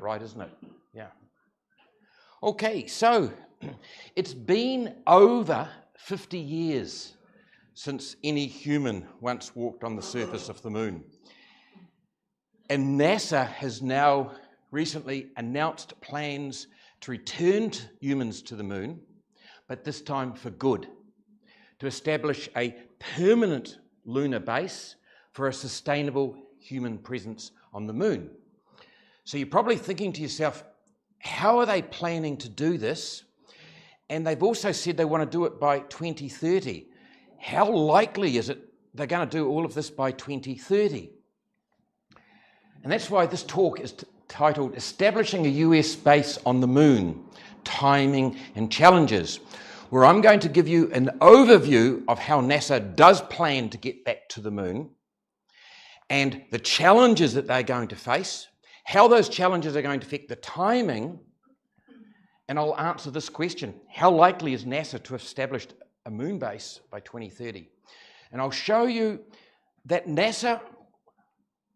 right, isn't it? Yeah. Okay, so it's been over 50 years since any human once walked on the surface of the moon. And NASA has now recently announced plans to return humans to the moon, but this time for good, to establish a permanent lunar base for a sustainable human presence on the moon. So you're probably thinking to yourself, how are they planning to do this? And they've also said they want to do it by 2030. How likely is it they're going to do all of this by 2030? And that's why this talk is titled Establishing a US Base on the Moon, Timing and Challenges, where I'm going to give you an overview of how NASA does plan to get back to the moon and the challenges that they're going to face, how those challenges are going to affect the timing, and I'll answer this question: how likely is NASA to have established a moon base by 2030? And I'll show you that NASA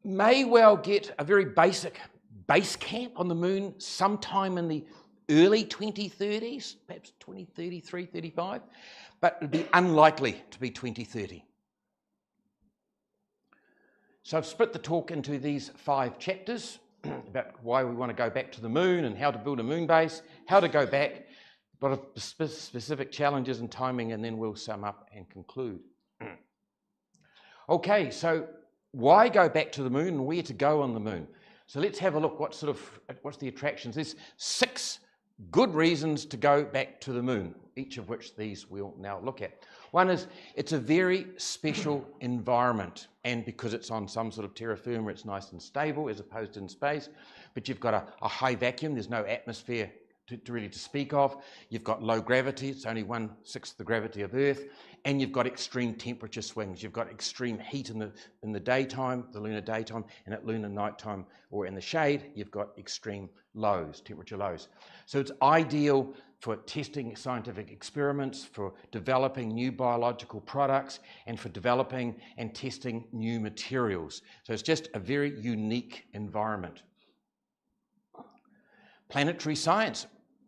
may well get a very basic base camp on the moon sometime in the early 2030s, perhaps 2033, 35, but it'd be unlikely to be 2030. So I've split the talk into these 5 chapters about why we want to go back to the moon and how to build a moon base, how to go back, a lot of specific challenges and timing, and then we'll sum up and conclude. Okay, so why go back to the moon and where to go on the moon? So let's have a look what's the attractions. There's 6 good reasons to go back to the moon, each of which these we'll now look at. One is it's a very special environment, and because it's on some sort of terra firma, it's nice and stable as opposed to in space, but you've got a high vacuum, there's no atmosphere to speak of. You've got low gravity, it's only 1/6 the gravity of Earth, and you've got extreme temperature swings. You've got extreme heat in the daytime, the lunar daytime, and at lunar nighttime or in the shade, you've got extreme lows, temperature lows. So it's ideal for testing scientific experiments, for developing new biological products, and for developing and testing new materials. So it's just a very unique environment. Planetary science,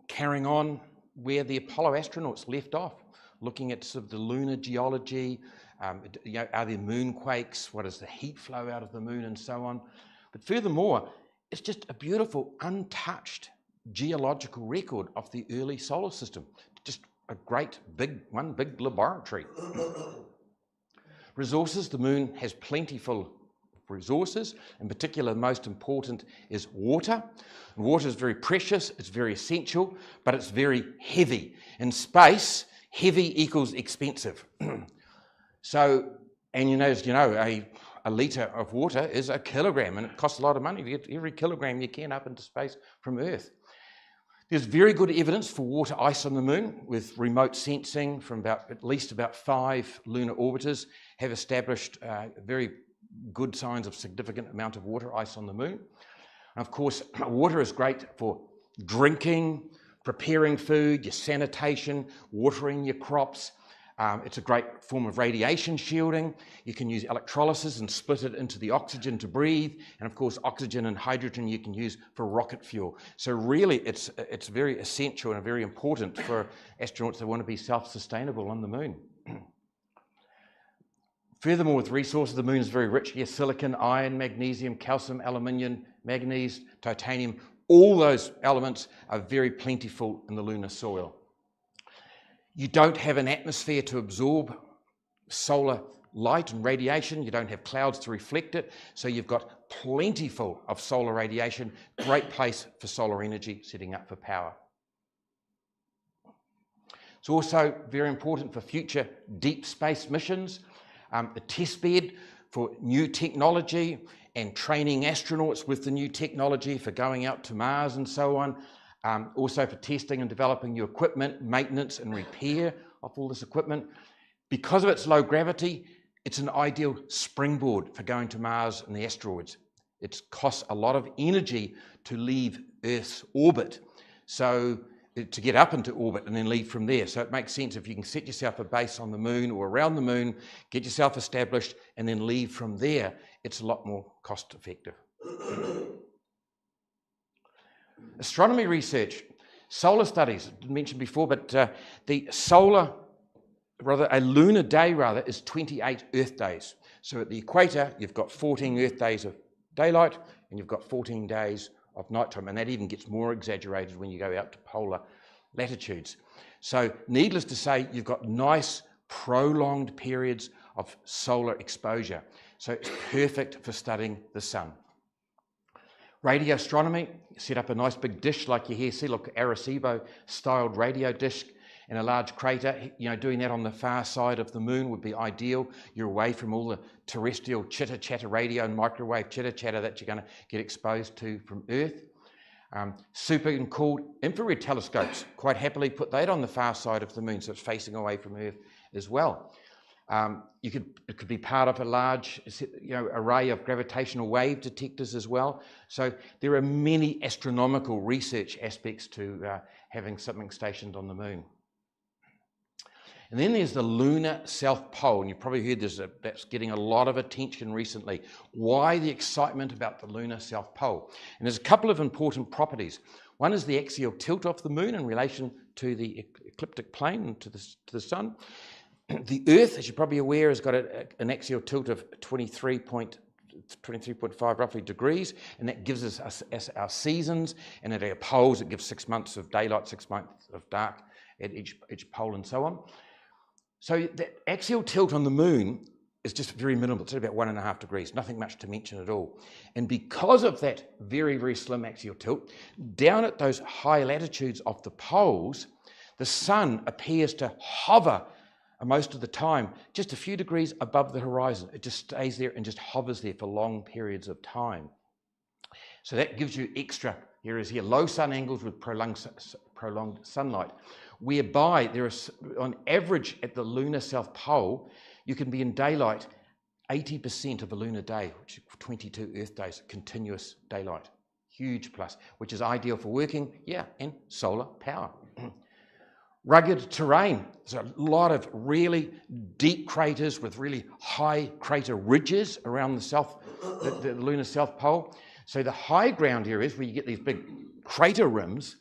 carrying on where the Apollo astronauts left off, looking at sort of the lunar geology, are there moonquakes, what is the heat flow out of the moon, and so on. But furthermore, it's just a beautiful, untouched geological record of the early solar system. Just a great big laboratory. Resources, the moon has plentiful resources. In particular, the most important is water. Water is very precious, it's very essential, but it's very heavy. In space, heavy equals expensive. So, and a litre of water is a kilogram, and it costs a lot of money to get every kilogram you can up into space from Earth. There's very good evidence for water ice on the moon, with remote sensing from at least about 5 lunar orbiters have established very good signs of significant amount of water ice on the moon. And of course, water is great for drinking, preparing food, your sanitation, watering your crops. It's a great form of radiation shielding. You can use electrolysis and split it into the oxygen to breathe. And of course, oxygen and hydrogen you can use for rocket fuel. So really, it's very essential and very important for astronauts that want to be self-sustainable on the moon. Furthermore, with resources, the moon is very rich. Yes, silicon, iron, magnesium, calcium, aluminium, manganese, titanium, all those elements are very plentiful in the lunar soil. You don't have an atmosphere to absorb solar light and radiation. You don't have clouds to reflect it. So you've got plentiful of solar radiation. Great place for solar energy, setting up for power. It's also very important for future deep space missions. A test bed for new technology and training astronauts with the new technology for going out to Mars and so on. Also for testing and developing new equipment, maintenance and repair of all this equipment. Because of its low gravity, it's an ideal springboard for going to Mars and the asteroids. It costs a lot of energy to leave Earth's orbit, so to get up into orbit and then leave from there. So it makes sense if you can set yourself a base on the moon or around the moon, get yourself established and then leave from there, it's a lot more cost effective. Astronomy research, solar studies, I didn't mention before, but the a lunar day is 28 Earth days. So at the equator, you've got 14 Earth days of daylight, and you've got 14 days of nighttime, and that even gets more exaggerated when you go out to polar latitudes. So needless to say, you've got nice prolonged periods of solar exposure. So it's perfect for studying the sun. Radio astronomy, set up a nice big dish like you here see, look, Arecibo styled radio dish in a large crater. You know, doing that on the far side of the moon would be ideal. You're away from all the terrestrial chitter-chatter radio and microwave chitter-chatter that you're going to get exposed to from Earth. Super and cool infrared telescopes, quite happily put that on the far side of the moon, so it's facing away from Earth as well. It could be part of a large, array of gravitational wave detectors as well. So there are many astronomical research aspects to having something stationed on the moon. And then there's the lunar South Pole, and you've probably heard that's getting a lot of attention recently. Why the excitement about the lunar South Pole? And there's a couple of important properties. One is the axial tilt of the moon in relation to the ecliptic plane and to the sun. The Earth, as you're probably aware, has got an axial tilt of 23.5 roughly degrees, and that gives us our seasons, and at our poles it gives 6 months of daylight, 6 months of dark at each pole and so on. So the axial tilt on the moon is just very minimal. It's at about 1.5 degrees, nothing much to mention at all. And because of that very, very slim axial tilt, down at those high latitudes of the poles, the sun appears to hover most of the time just a few degrees above the horizon. It just stays there and just hovers there for long periods of time. So that gives you extra areas here, low sun angles with prolonged sunlight, whereby there is, on average at the lunar South Pole, you can be in daylight 80% of a lunar day, which is 22 Earth days, continuous daylight. Huge plus, which is ideal for working, and solar power. Rugged terrain. There's a lot of really deep craters with really high crater ridges around the lunar South Pole. So the high ground areas where you get these big crater rims,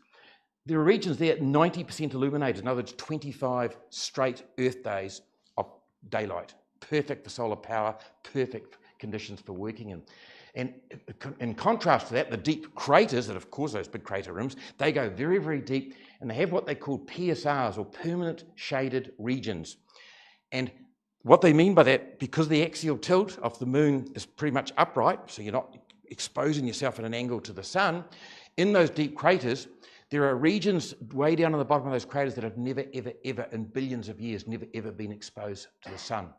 there are regions there 90% illuminated. In other words, 25 straight Earth days of daylight. Perfect for solar power, perfect conditions for working in. And in contrast to that, the deep craters that have caused those big crater rims, they go very, very deep, and they have what they call PSRs, or permanent shaded regions. And what they mean by that, because the axial tilt of the moon is pretty much upright, so you're not exposing yourself at an angle to the sun, in those deep craters, there are regions way down on the bottom of those craters that have never, ever, ever, in billions of years, never, ever been exposed to the sun,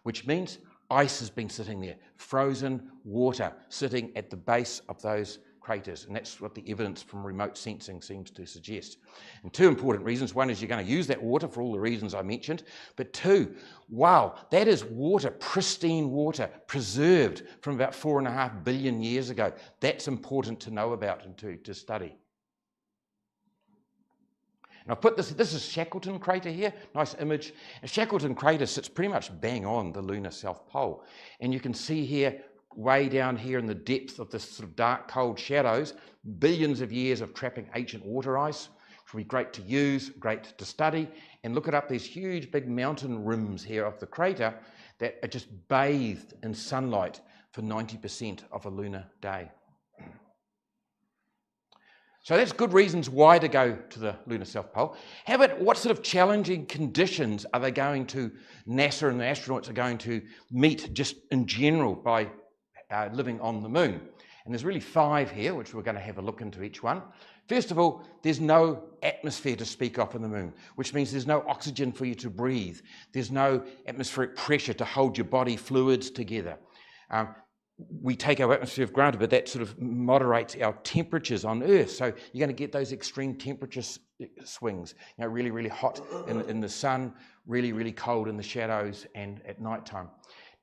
which means ice has been sitting there, frozen water sitting at the base of those craters, and that's what the evidence from remote sensing seems to suggest. And two important reasons. One is you're going to use that water for all the reasons I mentioned, but two, wow, that is water, pristine water, preserved from about 4.5 billion years ago. That's important to know about and to study. And I've put this is Shackleton crater here, nice image. And Shackleton crater sits pretty much bang on the lunar South Pole. And you can see here, way down here in the depth of this sort of dark, cold shadows, billions of years of trapping ancient water ice, which will be great to use, great to study. And look at these huge big mountain rims here of the crater that are just bathed in sunlight for 90% of a lunar day. So that's good reasons why to go to the lunar South Pole. How about what sort of challenging conditions are NASA and the astronauts are going to meet just in general by living on the moon? And there's really 5 here, which we're going to have a look into each one. First of all, there's no atmosphere to speak of on the moon, which means there's no oxygen for you to breathe. There's no atmospheric pressure to hold your body fluids together. We take our atmosphere for granted, but that sort of moderates our temperatures on Earth. So you're going to get those extreme temperature swings, really, really hot in the sun, really, really cold in the shadows and at nighttime.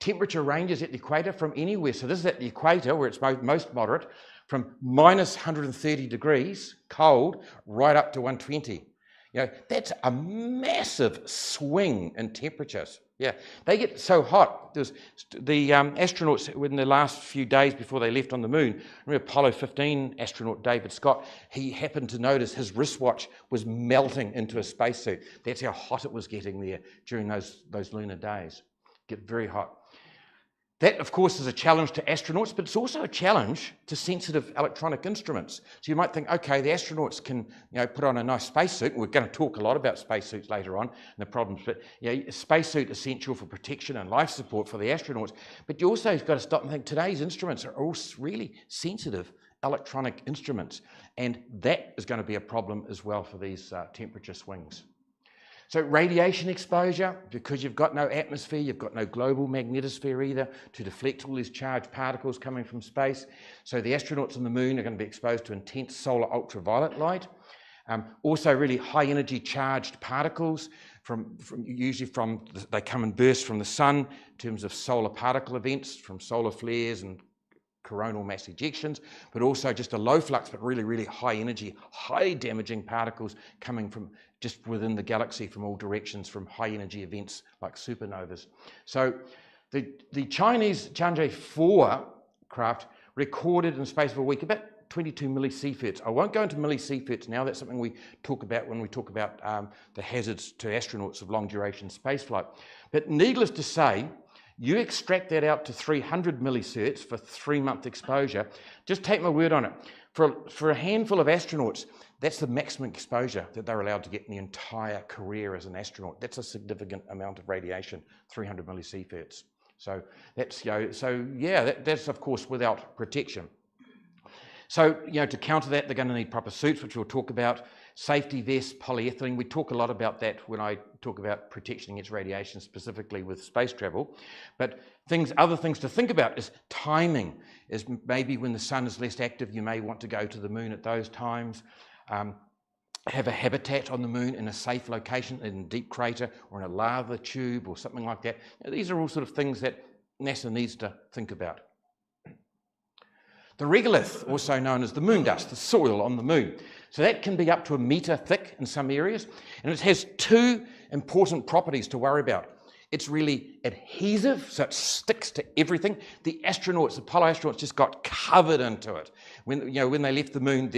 Temperature ranges at the equator from anywhere. So this is at the equator where it's most moderate, from minus 130 degrees cold right up to 120. That's a massive swing in temperatures. Yeah, they get so hot. There's the astronauts, in the last few days before they left on the moon, remember Apollo 15 astronaut David Scott, he happened to notice his wristwatch was melting into a spacesuit. That's how hot it was getting there during those lunar days. Get very hot. That, of course, is a challenge to astronauts, but it's also a challenge to sensitive electronic instruments. So you might think, okay, the astronauts can put on a nice spacesuit. We're going to talk a lot about spacesuits later on and the problems, but a spacesuit is essential for protection and life support for the astronauts. But you also got to stop and think, today's instruments are all really sensitive electronic instruments, and that is going to be a problem as well for these temperature swings. So radiation exposure, because you've got no atmosphere, you've got no global magnetosphere either to deflect all these charged particles coming from space. So the astronauts on the moon are going to be exposed to intense solar ultraviolet light. Also really high energy charged particles they come and burst from the sun in terms of solar particle events, from solar flares and coronal mass ejections, but also just a low flux but really, really high energy, high damaging particles coming from just within the galaxy from all directions from high energy events like supernovas. So the Chinese Tianzhou 4 craft recorded in the space of a week about 22 millisieverts. I won't go into millisieverts now. That's something we talk about when we talk about the hazards to astronauts of long duration spaceflight. But needless to say, you extract that out to 300 millisieverts for 3-month exposure. Just take my word on it. For a handful of astronauts, that's the maximum exposure that they're allowed to get in the entire career as an astronaut. That's a significant amount of radiation, 300 millisieverts. So that's that's of course without protection. So to counter that, they're going to need proper suits, which we'll talk about. Safety vests, polyethylene. We talk a lot about that when I talk about protection against radiation, specifically with space travel. But other things to think about is timing. Is maybe when the sun is less active, you may want to go to the moon at those times. Have a habitat on the moon in a safe location, in a deep crater or in a lava tube or something like that. These are all sort of things that NASA needs to think about. The regolith, also known as the moon dust, the soil on the moon. So that can be up to 1 metre thick in some areas, and it has 2 important properties to worry about. It's really adhesive, so it sticks to everything. The Apollo astronauts just got covered into it. When they left the moon,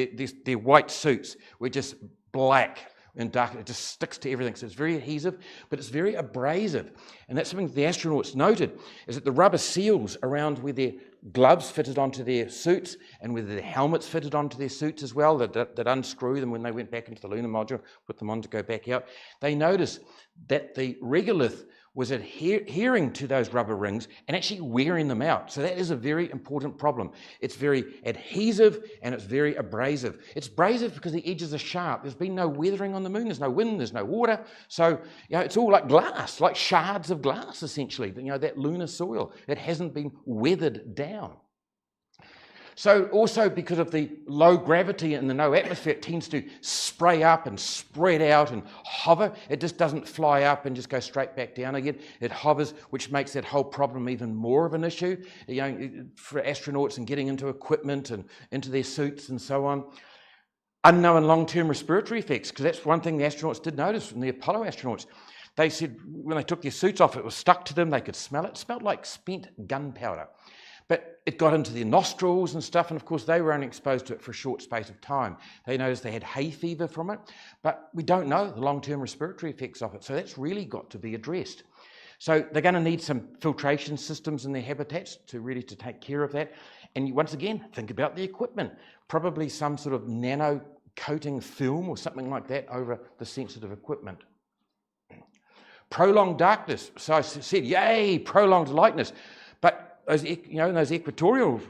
their white suits were just black and dark. It just sticks to everything. So it's very adhesive, but it's very abrasive. And that's something the astronauts noted, is that the rubber seals around where their gloves fitted onto their suits and where their helmets fitted onto their suits as well, that unscrew them when they went back into the lunar module, put them on to go back out. They noticed that the regolith was adhering to those rubber rings and actually wearing them out. So that is a very important problem. It's very adhesive and it's very abrasive. It's abrasive because the edges are sharp. There's been no weathering on the moon. There's no wind, there's no water. So it's all like glass, like shards of glass essentially, that lunar soil. It hasn't been weathered down. So also because of the low gravity and the no atmosphere, it tends to spray up and spread out and hover. It just doesn't fly up and just go straight back down again. It hovers, which makes that whole problem even more of an issue, for astronauts and getting into equipment and into their suits and so on. Unknown long-term respiratory effects, because that's one thing the astronauts did notice from the Apollo astronauts. They said when they took their suits off, it was stuck to them. They could smell it. It smelled like spent gunpowder. But it got into their nostrils and stuff, and of course they were only exposed to it for a short space of time. They noticed they had hay fever from it, but we don't know the long-term respiratory effects of it, so that's really got to be addressed. So they're going to need some filtration systems in their habitats to take care of that. And once again, think about the equipment. Probably some sort of nano coating film or something like that over the sensitive equipment. Prolonged darkness. So I said, yay, prolonged lightness. But in those equatorial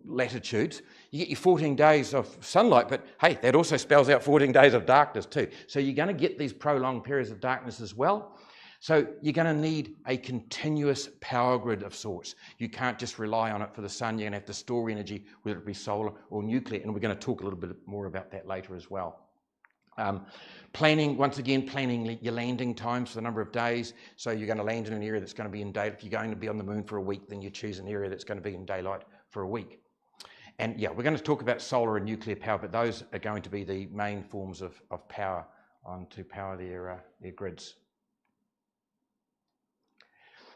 latitudes, you get your 14 days of sunlight, but hey, that also spells out 14 days of darkness too. So you're going to get these prolonged periods of darkness as well. So you're going to need a continuous power grid of sorts. You can't just rely on it for the sun. You're going to have to store energy, whether it be solar or nuclear, and we're going to talk a little bit more about that later as well. Planning your landing times for the number of days. So you're going to land in an area that's going to be in daylight. If you're going to be on the moon for a week, then you choose an area that's going to be in daylight for a week. And we're going to talk about solar and nuclear power, but those are going to be the main forms of power on to power their grids.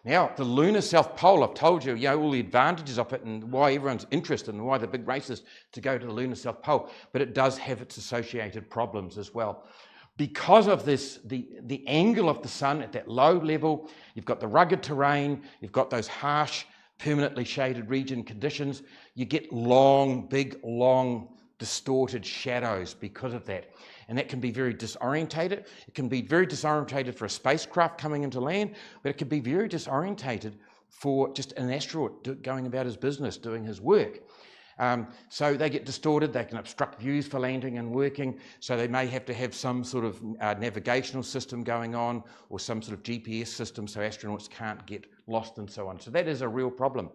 Now, the lunar South Pole, I've told you, all the advantages of it and why everyone's interested and why the big race is to go to the lunar South Pole, but it does have its associated problems as well. Because of this, the angle of the sun at that low level, you've got the rugged terrain, you've got those harsh, permanently shaded region conditions, you get long, distorted shadows because of that. And that can be very disorientated. It can be very disorientated for a spacecraft coming into land, but it can be very disorientated for just an astronaut going about his business, doing his work. So they get distorted, they can obstruct views for landing and working, so they may have to have some sort of navigational system going on or some sort of GPS system so astronauts can't get lost and so on. So that is a real problem.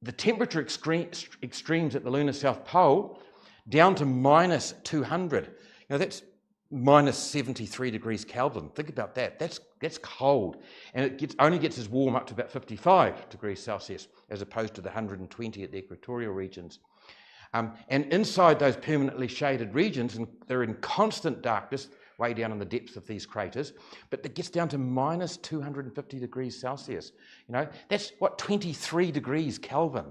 The temperature extremes at the lunar South Pole, down to minus 200. That's minus 73 degrees Kelvin. Think about that. That's cold. And it only gets as warm up to about 55 degrees Celsius, as opposed to the 120 at the equatorial regions. And inside those permanently shaded regions, and they're in constant darkness, way down in the depths of these craters, but it gets down to minus 250 degrees Celsius. That's what, 23 degrees Kelvin.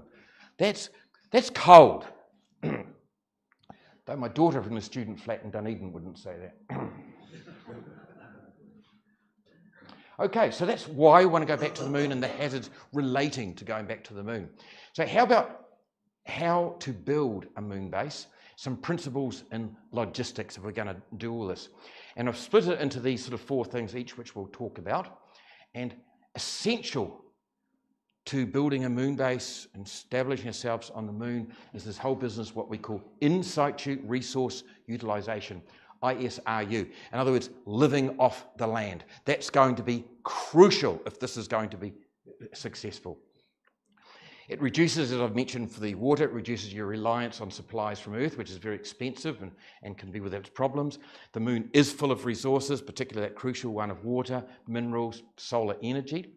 That's cold. Though my daughter from a student flat in Dunedin wouldn't say that. Okay, so that's why we want to go back to the moon and the hazards relating to going back to the moon. So how about how to build a moon base? Some principles in logistics if we're going to do all this. And I've split it into these sort of 4 things each, which we'll talk about. And essential to building a moon base and establishing ourselves on the moon is this whole business, what we call in situ resource utilization, ISRU. In other words, living off the land. That's going to be crucial if this is going to be successful. It reduces, as I've mentioned, for the water, it reduces your reliance on supplies from Earth, which is very expensive and can be with its problems. The moon is full of resources, particularly that crucial one of water, minerals, solar energy.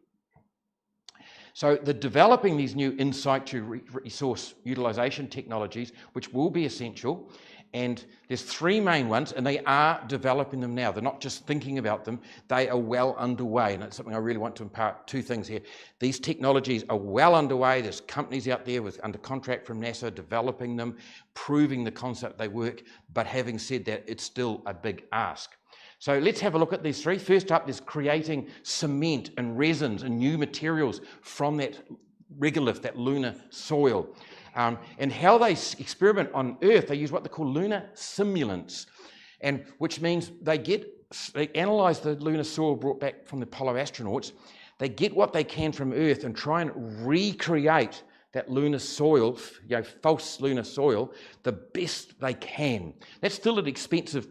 So the developing these new in situ resource utilization technologies, which will be essential, and there's 3 main ones, and they are developing them now. They're not just thinking about them, they are well underway, and it's something I really want to impart 2 things here. These technologies are well underway. There's companies out there under contract from NASA developing them, proving the concept they work, but having said that, it's still a big ask. So let's have a look at these 3. First up is creating cement and resins and new materials from that regolith, that lunar soil. And how they experiment on Earth, they use what they call lunar simulants, and which means they analyse the lunar soil brought back from the Apollo astronauts. They get what they can from Earth and try and recreate that lunar soil, false lunar soil, the best they can. That's still an expensive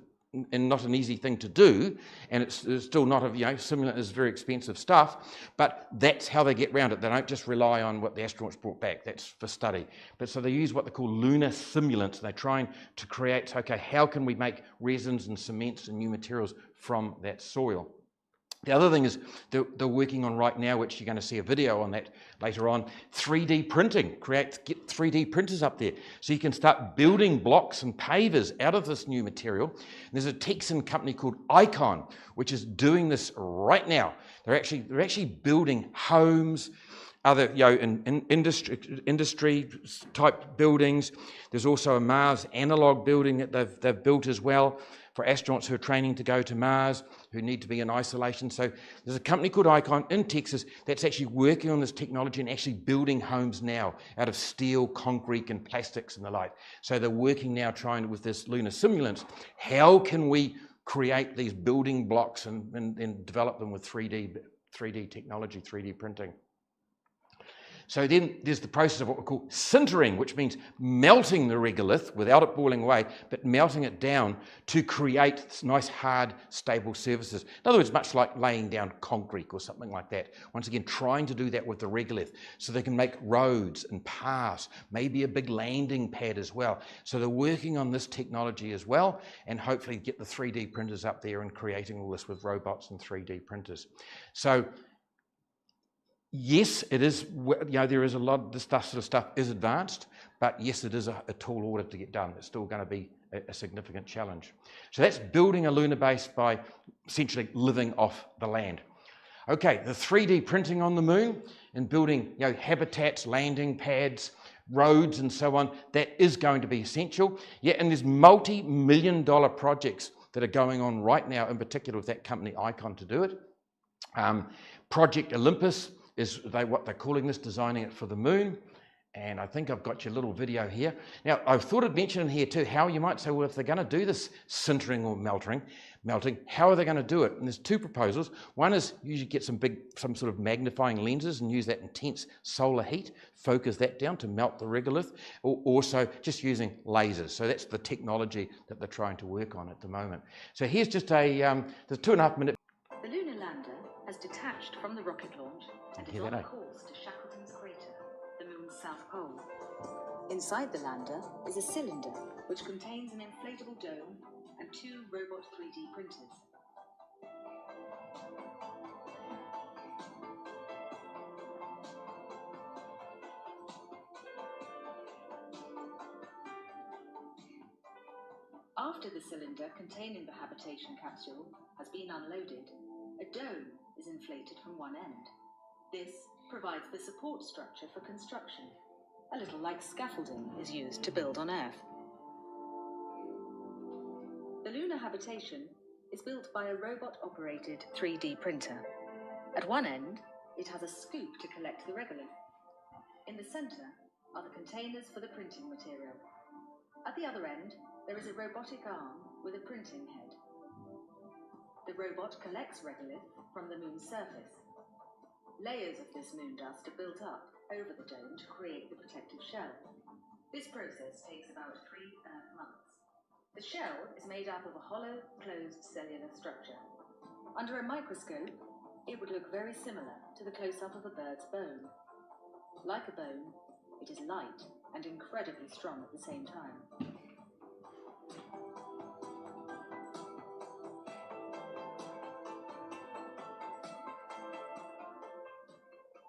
and not an easy thing to do, and it's still not simulant is very expensive stuff, but that's how they get around it. They don't just rely on what the astronauts brought back. That's for study. But so they use what they call lunar simulants. They're trying to create, okay, how can we make resins and cements and new materials from that soil? The other thing is they're working on right now, which you're going to see a video on that later on, 3D printing. Get 3D printers up there so you can start building blocks and pavers out of this new material. And there's a Texan company called Icon, which is doing this right now. They're actually building homes, other in industry type buildings. There's also a Mars analog building that they've built as well for astronauts who are training to go to Mars, who need to be in isolation. So there's a company called Icon in Texas that's actually working on this technology and actually building homes now out of steel, concrete, and plastics and the like. So they're working now trying with this lunar simulants, how can we create these building blocks and develop them with 3D technology, 3D printing. So then there's the process of what we call sintering, which means melting the regolith without it boiling away, but melting it down to create nice, hard, stable surfaces. In other words, much like laying down concrete or something like that. Once again, trying to do that with the regolith so they can make roads and paths, maybe a big landing pad as well. So they're working on this technology as well, and hopefully get the 3D printers up there and creating all this with robots and 3D printers. So yes, it is, there is a lot, this sort of stuff is advanced, but yes, it is a tall order to get done. It's still going to be a significant challenge. So that's building a lunar base by essentially living off the land. Okay, the 3D printing on the moon and building, habitats, landing pads, roads and so on, that is going to be essential. Yeah, and there's multi-million-dollar projects that are going on right now, in particular with that company Icon to do it. Project Olympus is what they're calling this, designing it for the moon. And I think I've got your little video here. Now, I thought I'd mention in here too how you might say, well, if they're going to do this sintering or melting, how are they going to do it? And there's two proposals. One is usually get some sort of magnifying lenses and use that intense solar heat, focus that down to melt the regolith, or also just using lasers. So that's the technology that they're trying to work on at the moment. So here's just the 2.5 minute. The lunar lander has detached from the rocket launch and is on course to Shackleton's crater, the moon's south pole. Inside the lander is a cylinder which contains an inflatable dome and 2 robot 3D printers. After the cylinder containing the habitation capsule has been unloaded, a dome is inflated from one end. This provides the support structure for construction. A little like scaffolding is used to build on Earth. The lunar habitation is built by a robot-operated 3D printer. At one end, it has a scoop to collect the regolith. In the center are the containers for the printing material. At the other end, there is a robotic arm with a printing head. The robot collects regolith from the moon's surface. Layers of this moon dust are built up over the dome to create the protective shell. This process takes about 3 Earth months. The shell is made up of a hollow, closed cellular structure. Under a microscope, it would look very similar to the close-up of a bird's bone. Like a bone, it is light and incredibly strong at the same time.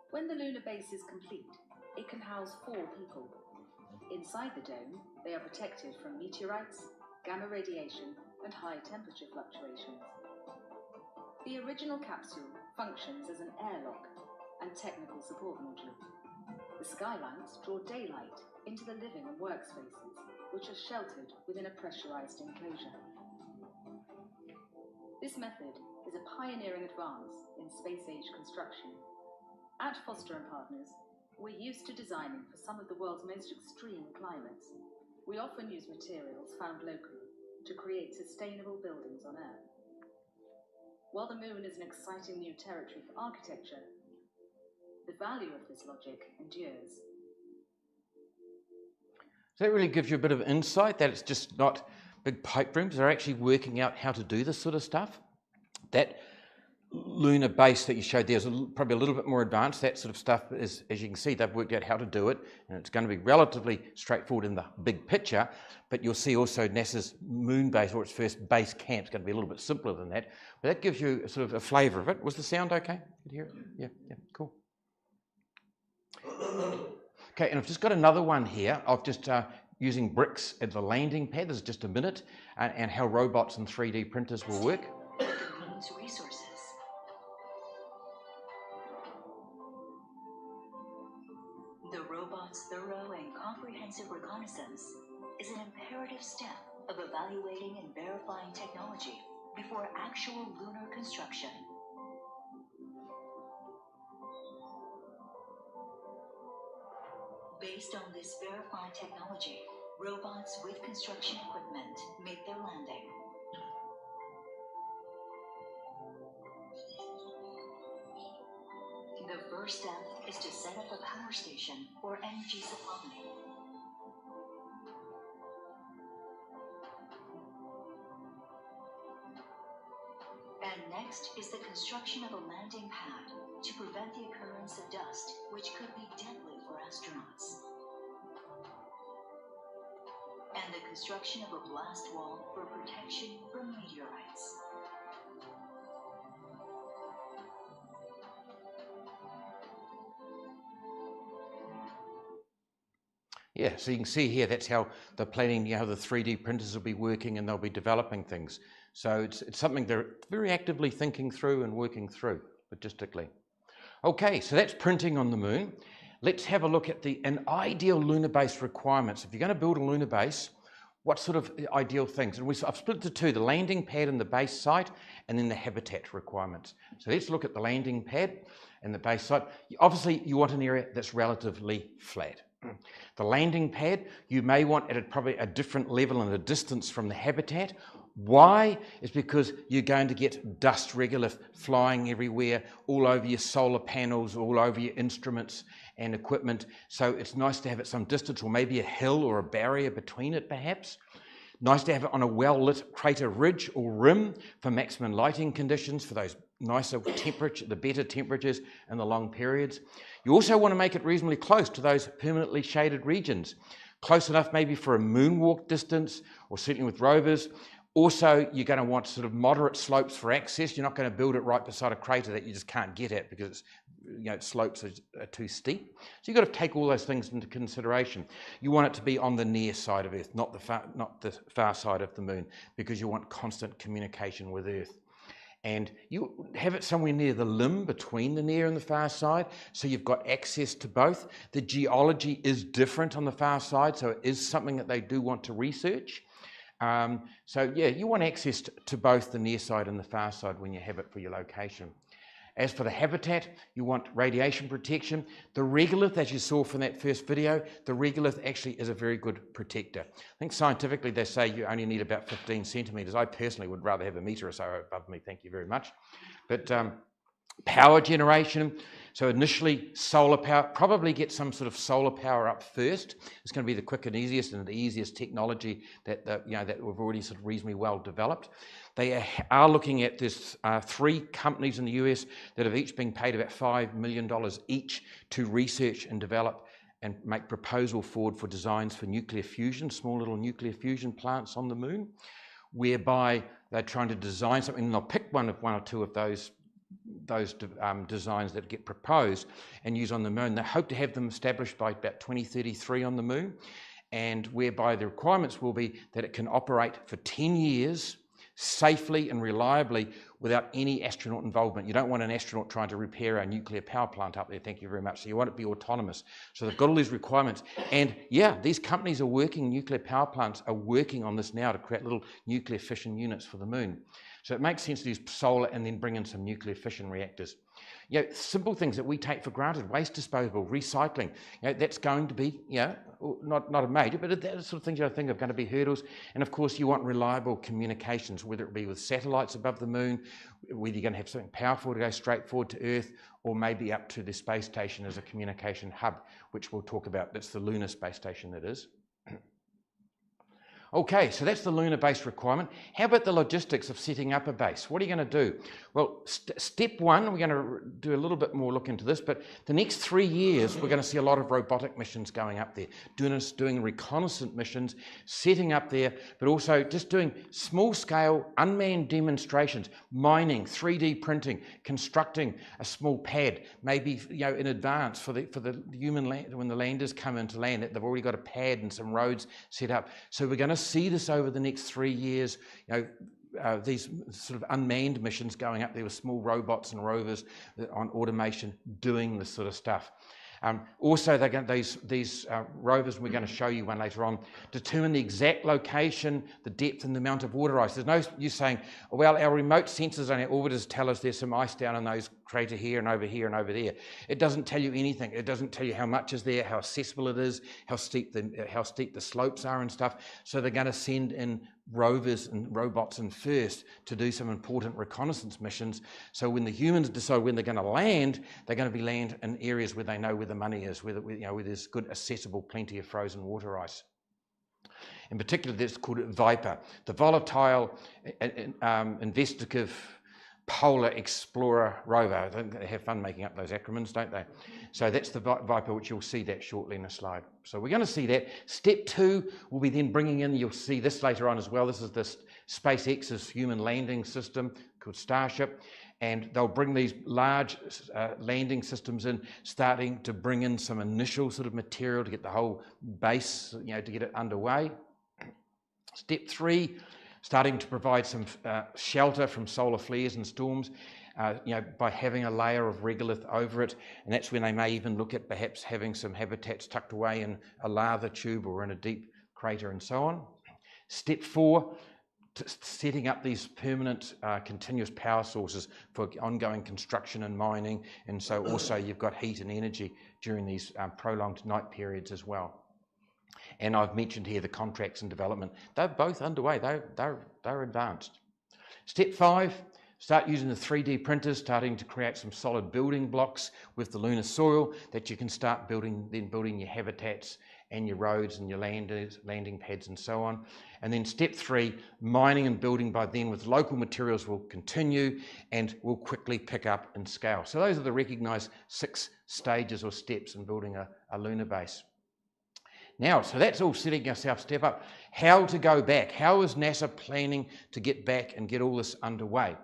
When the lunar base is complete, it can house 4 people. Inside the dome, they are protected from meteorites, gamma radiation, and high temperature fluctuations. The original capsule functions as an airlock and technical support module. The skylights draw daylight into the living and workspaces, which are sheltered within a pressurized enclosure. This method is a pioneering advance in space-age construction. At Foster & Partners, we're used to designing for some of the world's most extreme climates. We often use materials found locally to create sustainable buildings on Earth. While the moon is an exciting new territory for architecture, the value of this logic endures. So that really gives you a bit of insight that it's just not big pipe dreams. They're actually working out how to do this sort of stuff. That lunar base that you showed there is probably a little bit more advanced. That sort of stuff is, as you can see, they've worked out how to do it, and it's going to be relatively straightforward in the big picture, but you'll see also NASA's moon base, or its first base camp, is going to be a little bit simpler than that. But that gives you sort of a flavour of it. Was the sound okay? Could you hear it? Yeah, cool. Okay, and I've just got another one here of just using bricks at the landing pad. This is just a minute, and how robots and 3D printers will work. Resources. The robot's thorough and comprehensive reconnaissance is an imperative step of evaluating and verifying technology before actual lunar construction. Based on this verified technology, robots with construction equipment make their landing. The first step is to set up a power station or energy supply. And next is the construction of a landing pad to prevent the occurrence of dust, which could be deadly for astronauts. And the construction of a blast wall for protection from meteorites. Yeah, so you can see here, that's how the planning, the 3D printers will be working and they'll be developing things. So it's something they're very actively thinking through and working through logistically. Okay, so that's printing on the moon. Let's have a look at an ideal lunar base requirements. If you're going to build a lunar base, what sort of ideal things? And I've split it to two, the landing pad and the base site, and then the habitat requirements. So let's look at the landing pad and the base site. Obviously, you want an area that's relatively flat. The landing pad, you may want at probably a different level and a distance from the habitat. Why? Is because you're going to get dust regolith flying everywhere, all over your solar panels, all over your instruments and equipment. So it's nice to have it some distance, or maybe a hill or a barrier between it perhaps. Nice to have it on a well-lit crater ridge or rim for maximum lighting conditions, for those nicer temperature, the better temperatures and the long periods. You also want to make it reasonably close to those permanently shaded regions. Close enough maybe for a moonwalk distance, or certainly with rovers. Also, you're going to want sort of moderate slopes for access. You're not going to build it right beside a crater that you just can't get at because it's, slopes are too steep. So you've got to take all those things into consideration. You want it to be on the near side of Earth, not the far side of the moon, because you want constant communication with Earth. And you have it somewhere near the limb between the near and the far side, so you've got access to both. The geology is different on the far side, so it is something that they do want to research. So yeah, you want access to both the near side and the far side when you have it for your location. As for the habitat, you want radiation protection. The regolith, as you saw from that first video, the regolith actually is a very good protector. I think scientifically they say you only need about 15 centimetres. I personally would rather have a metre or so above me, thank you very much. But power generation, so initially solar power, probably get some sort of solar power up first. It's going to be the quick and easiest and the easiest technology that that we've already sort of reasonably well developed. They are looking at this 3 companies in the US that have each been paid about $5 million each to research and develop and make proposal forward for designs for nuclear fusion, small little nuclear fusion plants on the moon, whereby they're trying to design something, and they'll pick one or two of those designs that get proposed and use on the moon. They hope to have them established by about 2033 on the moon, and whereby the requirements will be that it can operate for 10 years safely and reliably without any astronaut involvement. You don't want an astronaut trying to repair a nuclear power plant up there, thank you very much. So you want it to be autonomous. So they've got all these requirements. And yeah, these companies are working, nuclear power plants are working on this now to create little nuclear fission units for the moon. So it makes sense to use solar and then bring in some nuclear fission reactors. Simple things that we take for granted, waste disposal, recycling, that's going to be, not a major, but that's sort of things I think are going to be hurdles. And of course, you want reliable communications, whether it be with satellites above the moon, whether you're going to have something powerful to go straight forward to Earth, or maybe up to the space station as a communication hub, which we'll talk about. That's the lunar space station, that is. Okay, so that's the lunar base requirement. How about the logistics of setting up a base? What are you going to do? Well, step one, we're going to do a little bit more look into this, but the next 3 years, we're going to see a lot of robotic missions going up there, doing reconnaissance missions, setting up there, but also just doing small-scale unmanned demonstrations, mining, 3D printing, constructing a small pad, maybe in advance for the human land, when the landers come into land, that they've already got a pad and some roads set up. So we're going to see this over the next 3 years, these sort of unmanned missions going up there with small robots and rovers on automation doing this sort of stuff. Also, they're going these rovers, we're going to show you one later on, determine the exact location, the depth and the amount of water ice. There's no use saying, well, our remote sensors on our orbiters tell us there's some ice down in those crater here and over here and over there. It doesn't tell you anything. It doesn't tell you how much is there, how accessible it is, how steep the slopes are and stuff. So they're going to send in rovers and robots in first to do some important reconnaissance missions. So when the humans decide when they're going to land, they're going to be land in areas where they know where the money is, where there's good, accessible, plenty of frozen water ice. In particular, that's called Viper, the volatile, investigative Polar Explorer rover. They have fun making up those acronyms, don't they? So that's the Viper, which you'll see that shortly in a slide. So we're going to see that. Step 2 will be then bringing in, you'll see this later on as well, this is this SpaceX's human landing system called Starship, and they'll bring these large landing systems in, starting to bring in some initial sort of material to get the whole base, you know, to get it underway. Step 3, starting to provide some shelter from solar flares and storms, you know, by having a layer of regolith over it, and that's when they may even look at perhaps having some habitats tucked away in a lava tube or in a deep crater and so on. Step 4, setting up these permanent continuous power sources for ongoing construction and mining, and so also you've got heat and energy during these prolonged night periods as well. And I've mentioned here the contracts and development. They're both underway, they're advanced. Step 5, start using the 3D printers, starting to create some solid building blocks with the lunar soil that you can start building your habitats and your roads and your landing pads and so on. And then step 3, mining and building by then with local materials will continue and will quickly pick up in scale. So those are the recognised 6 stages or steps in building a lunar base. Now, so that's all setting ourselves step up. How to go back? How is NASA planning to get back and get all this underway?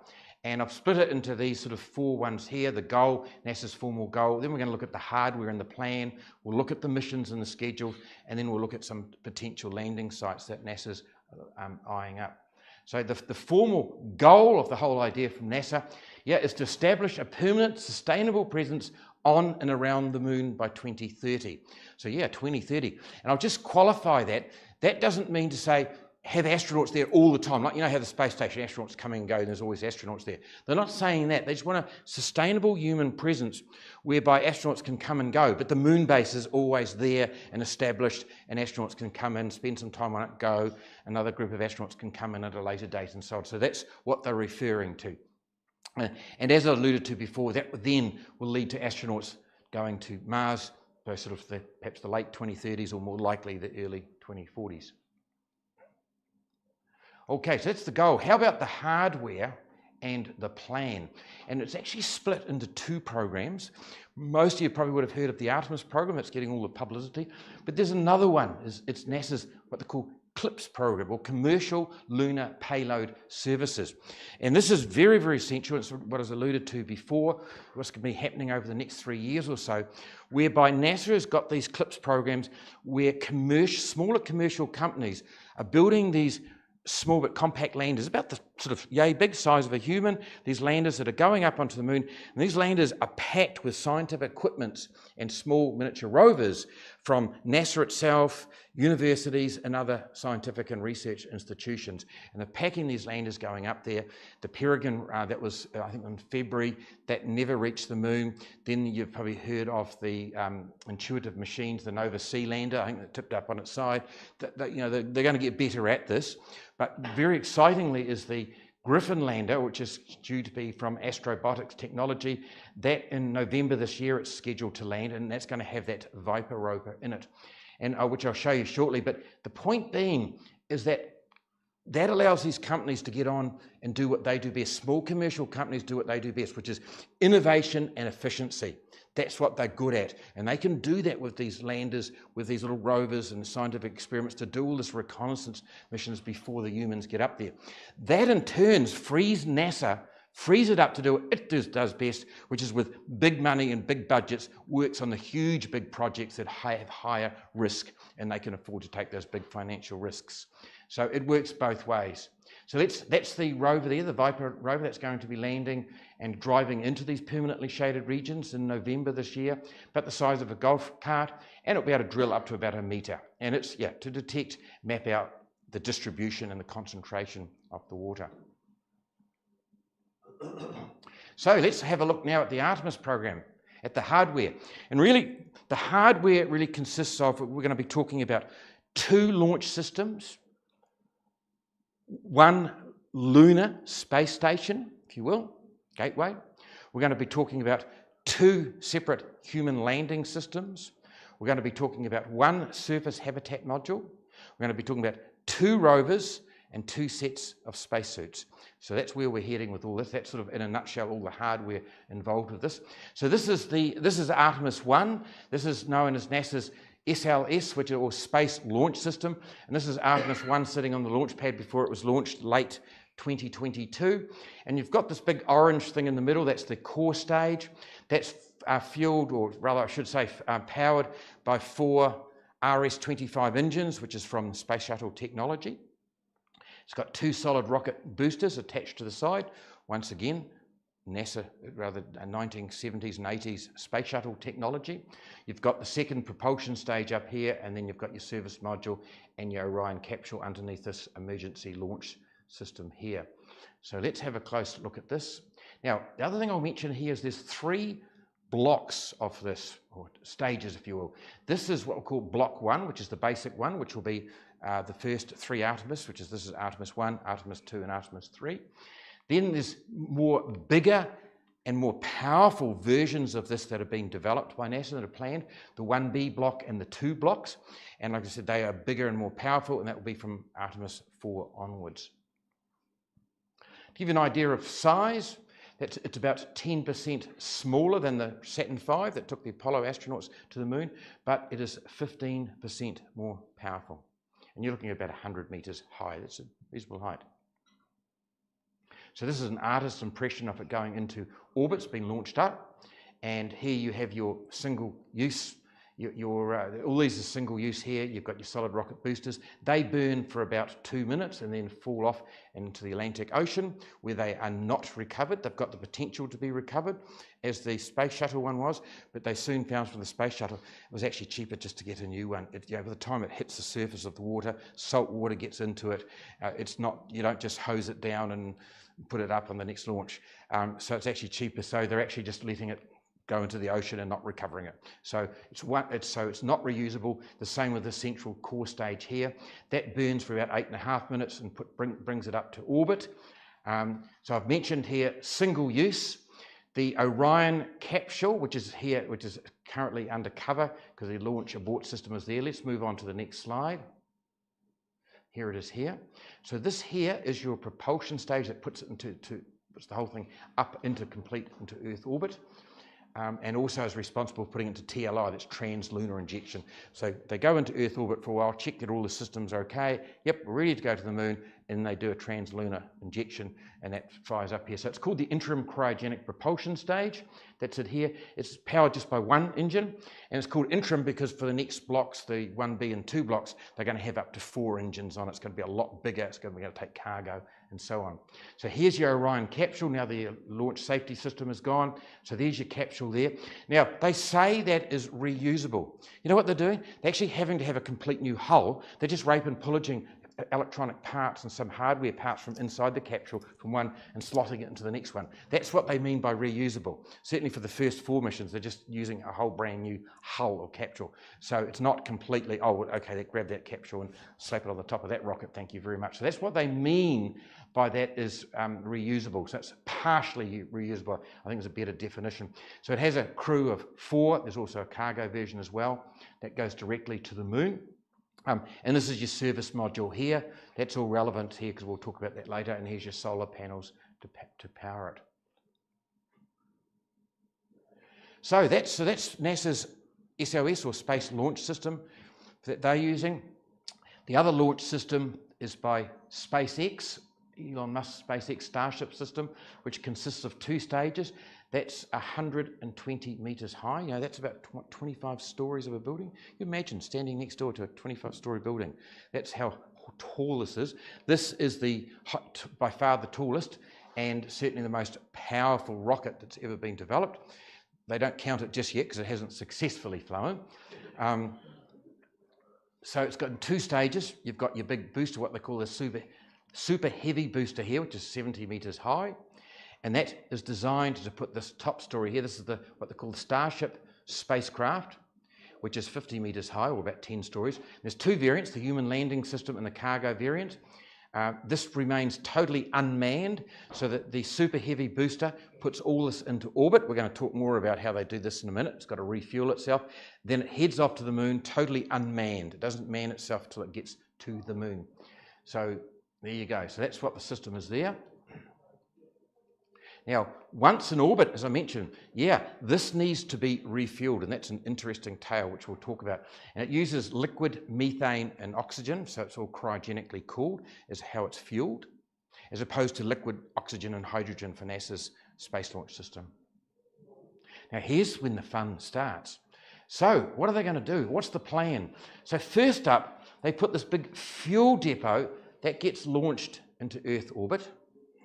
And I've split it into these sort of 4 ones here, the goal, NASA's formal goal. Then we're going to look at the hardware and the plan. We'll look at the missions and the schedule, and then we'll look at some potential landing sites that NASA's eyeing up. So the formal goal of the whole idea from NASA, is to establish a permanent, sustainable presence on and around the moon by 2030. So 2030. And I'll just qualify that. That doesn't mean to say have astronauts there all the time. Like, you know how the space station astronauts come and go and there's always astronauts there. They're not saying that. They just want a sustainable human presence whereby astronauts can come and go, but the moon base is always there and established, and astronauts can come in, spend some time on it, go. Another group of astronauts can come in at a later date and so on. So that's what they're referring to. And as I alluded to before, that then will lead to astronauts going to Mars by sort of perhaps the late 2030s or more likely the early 2040s. Okay, so that's the goal. How about the hardware and the plan? And it's actually split into 2 programs. Most of you probably would have heard of the Artemis program. It's getting all the publicity. But there's another one. It's NASA's what they call CLPS program, or Commercial Lunar Payload Services. And this is very, very essential. It's what I was alluded to before, what's going to be happening over the next 3 years or so, whereby NASA has got these CLPS programs where smaller commercial companies are building these small but compact landers, about the sort of big size of a human, these landers that are going up onto the moon, and these landers are packed with scientific equipment and small miniature rovers from NASA itself, universities and other scientific and research institutions. And they're packing these landers going up there. The Peregrine, that was I think in February, that never reached the moon. Then you've probably heard of the Intuitive Machines, the Nova Sea lander, I think that tipped up on its side. They're going to get better at this. But very excitingly is the Griffin lander, which is due to be from Astrobotics Technology. That in November this year, it's scheduled to land, and that's going to have that Viper rover in it, and which I'll show you shortly. But the point being is that allows these companies to get on and do what they do best. Small commercial companies do what they do best, which is innovation and efficiency. That's what they're good at. And they can do that with these landers, with these little rovers and scientific experiments to do all this reconnaissance missions before the humans get up there. That in turn frees NASA, frees it up to do what it does best, which is with big money and big budgets, works on the huge big projects that have higher risk, and they can afford to take those big financial risks. So it works both ways. So that's the rover there, the Viper rover, that's going to be landing and driving into these permanently shaded regions in November this year, about the size of a golf cart, and it'll be able to drill up to about 1 metre. And it's, to detect, map out the distribution and the concentration of the water. So let's have a look now at the Artemis program, at the hardware. And really, the hardware really consists of, we're going to be talking about 2 launch systems, 1 lunar space station, if you will, gateway. We're going to be talking about 2 separate human landing systems. We're going to be talking about 1 surface habitat module. We're going to be talking about 2 rovers and 2 sets of spacesuits. So that's where we're heading with all this. That's sort of, in a nutshell, all the hardware involved with this. So this is Artemis 1. This is known as NASA's SLS, which is or Space Launch System, and this is Artemis 1 sitting on the launch pad before it was launched late 2022. And you've got this big orange thing in the middle. That's the core stage. That's fueled, or rather I should say powered by 4 RS-25 engines, which is from Space Shuttle technology. It's got 2 solid rocket boosters attached to the side. Once again, NASA, rather 1970s and 80s Space Shuttle technology. You've got the second propulsion stage up here, and then you've got your service module and your Orion capsule underneath this emergency launch system here. So let's have a close look at this. Now, the other thing I'll mention here is there's 3 blocks of this, or stages if you will. This is what we'll call block 1, which is the basic one, which will be the first 3 Artemis, this is Artemis 1, Artemis 2 and Artemis 3. Then there's more bigger and more powerful versions of this that have been developed by NASA that are planned, the 1B block and the 2 blocks. And like I said, they are bigger and more powerful, and that will be from Artemis 4 onwards. To give you an idea of size, it's about 10% smaller than the Saturn V that took the Apollo astronauts to the moon, but it is 15% more powerful. And you're looking at about 100 meters high. That's a reasonable height. So this is an artist's impression of it going into orbit. It's been launched up, and here you have your single use. All these are single use here. You've got your solid rocket boosters. They burn for about 2 minutes and then fall off into the Atlantic Ocean, where they are not recovered. They've got the potential to be recovered, as the Space Shuttle one was, but they soon found from the Space Shuttle it was actually cheaper just to get a new one. By the time it hits the surface of the water, salt water gets into it. It's not, you don't just hose it down and put it up on the next launch. So it's actually cheaper. So they're actually just letting it go into the ocean and not recovering it. So it's not reusable. The same with the central core stage here. That burns for about 8.5 minutes and brings it up to orbit. So I've mentioned here single use. The Orion capsule, which is currently undercover because the launch abort system is there. Let's move on to the next slide. Here it is here. So this here is your propulsion stage that puts it puts the whole thing up into Earth orbit. And also is responsible for putting it into TLI, that's trans-lunar injection. So they go into Earth orbit for a while, check that all the systems are okay. Yep, we're ready to go to the moon, and they do a trans-lunar injection, and that fires up here. So it's called the interim cryogenic propulsion stage. That's it here. It's powered just by 1 engine, and it's called interim because for the next blocks, the 1B and 2 blocks, they're going to have up to 4 engines on it. It's going to be a lot bigger. It's going to be able to take cargo and so on. So here's your Orion capsule. Now the launch safety system is gone. So there's your capsule there. Now they say that is reusable. You know what they're doing? They're actually having to have a complete new hull. They're just rape and pillaging electronic parts and some hardware parts from inside the capsule from one and slotting it into the next one. That's what they mean by reusable. Certainly for the first 4 missions, they're just using a whole brand new hull or capsule. So it's not completely, oh, okay, grab that capsule and slap it on the top of that rocket, thank you very much. So that's what they mean by that is reusable. So it's partially reusable. I think it's a better definition. So it has a crew of 4. There's also a cargo version as well that goes directly to the moon. And this is your service module here. That's all relevant here because we'll talk about that later. And here's your solar panels to power it. So that's NASA's SLS or Space Launch System that they're using. The other launch system is by SpaceX, Elon Musk's SpaceX Starship system, which consists of 2 stages. That's 120 meters high. You know, that's about 25 stories of a building. You imagine standing next door to a 25-story building. That's how tall this is. This is by far the tallest and certainly the most powerful rocket that's ever been developed. They don't count it just yet because it hasn't successfully flown. So it's got 2 stages. You've got your big booster, what they call the super heavy booster here, which is 70 meters high. And that is designed to put this top story here. This is what they call the Starship spacecraft, which is 50 meters high, or about 10 stories. There's 2 variants, the human landing system and the cargo variant. This remains totally unmanned, so that the super heavy booster puts all this into orbit. We're going to talk more about how they do this in a minute. It's got to refuel itself. Then it heads off to the moon totally unmanned. It doesn't man itself till it gets to the moon. So There you go. So that's what the system is there. Now, once in orbit, as I mentioned, this needs to be refueled, and that's an interesting tale which we'll talk about. And it uses liquid methane and oxygen, so it's all cryogenically cooled, is how it's fueled, as opposed to liquid oxygen and hydrogen for NASA's Space Launch System. Now, here's when the fun starts. So, what are they going to do? What's the plan? So, first up, they put this big fuel depot that gets launched into Earth orbit.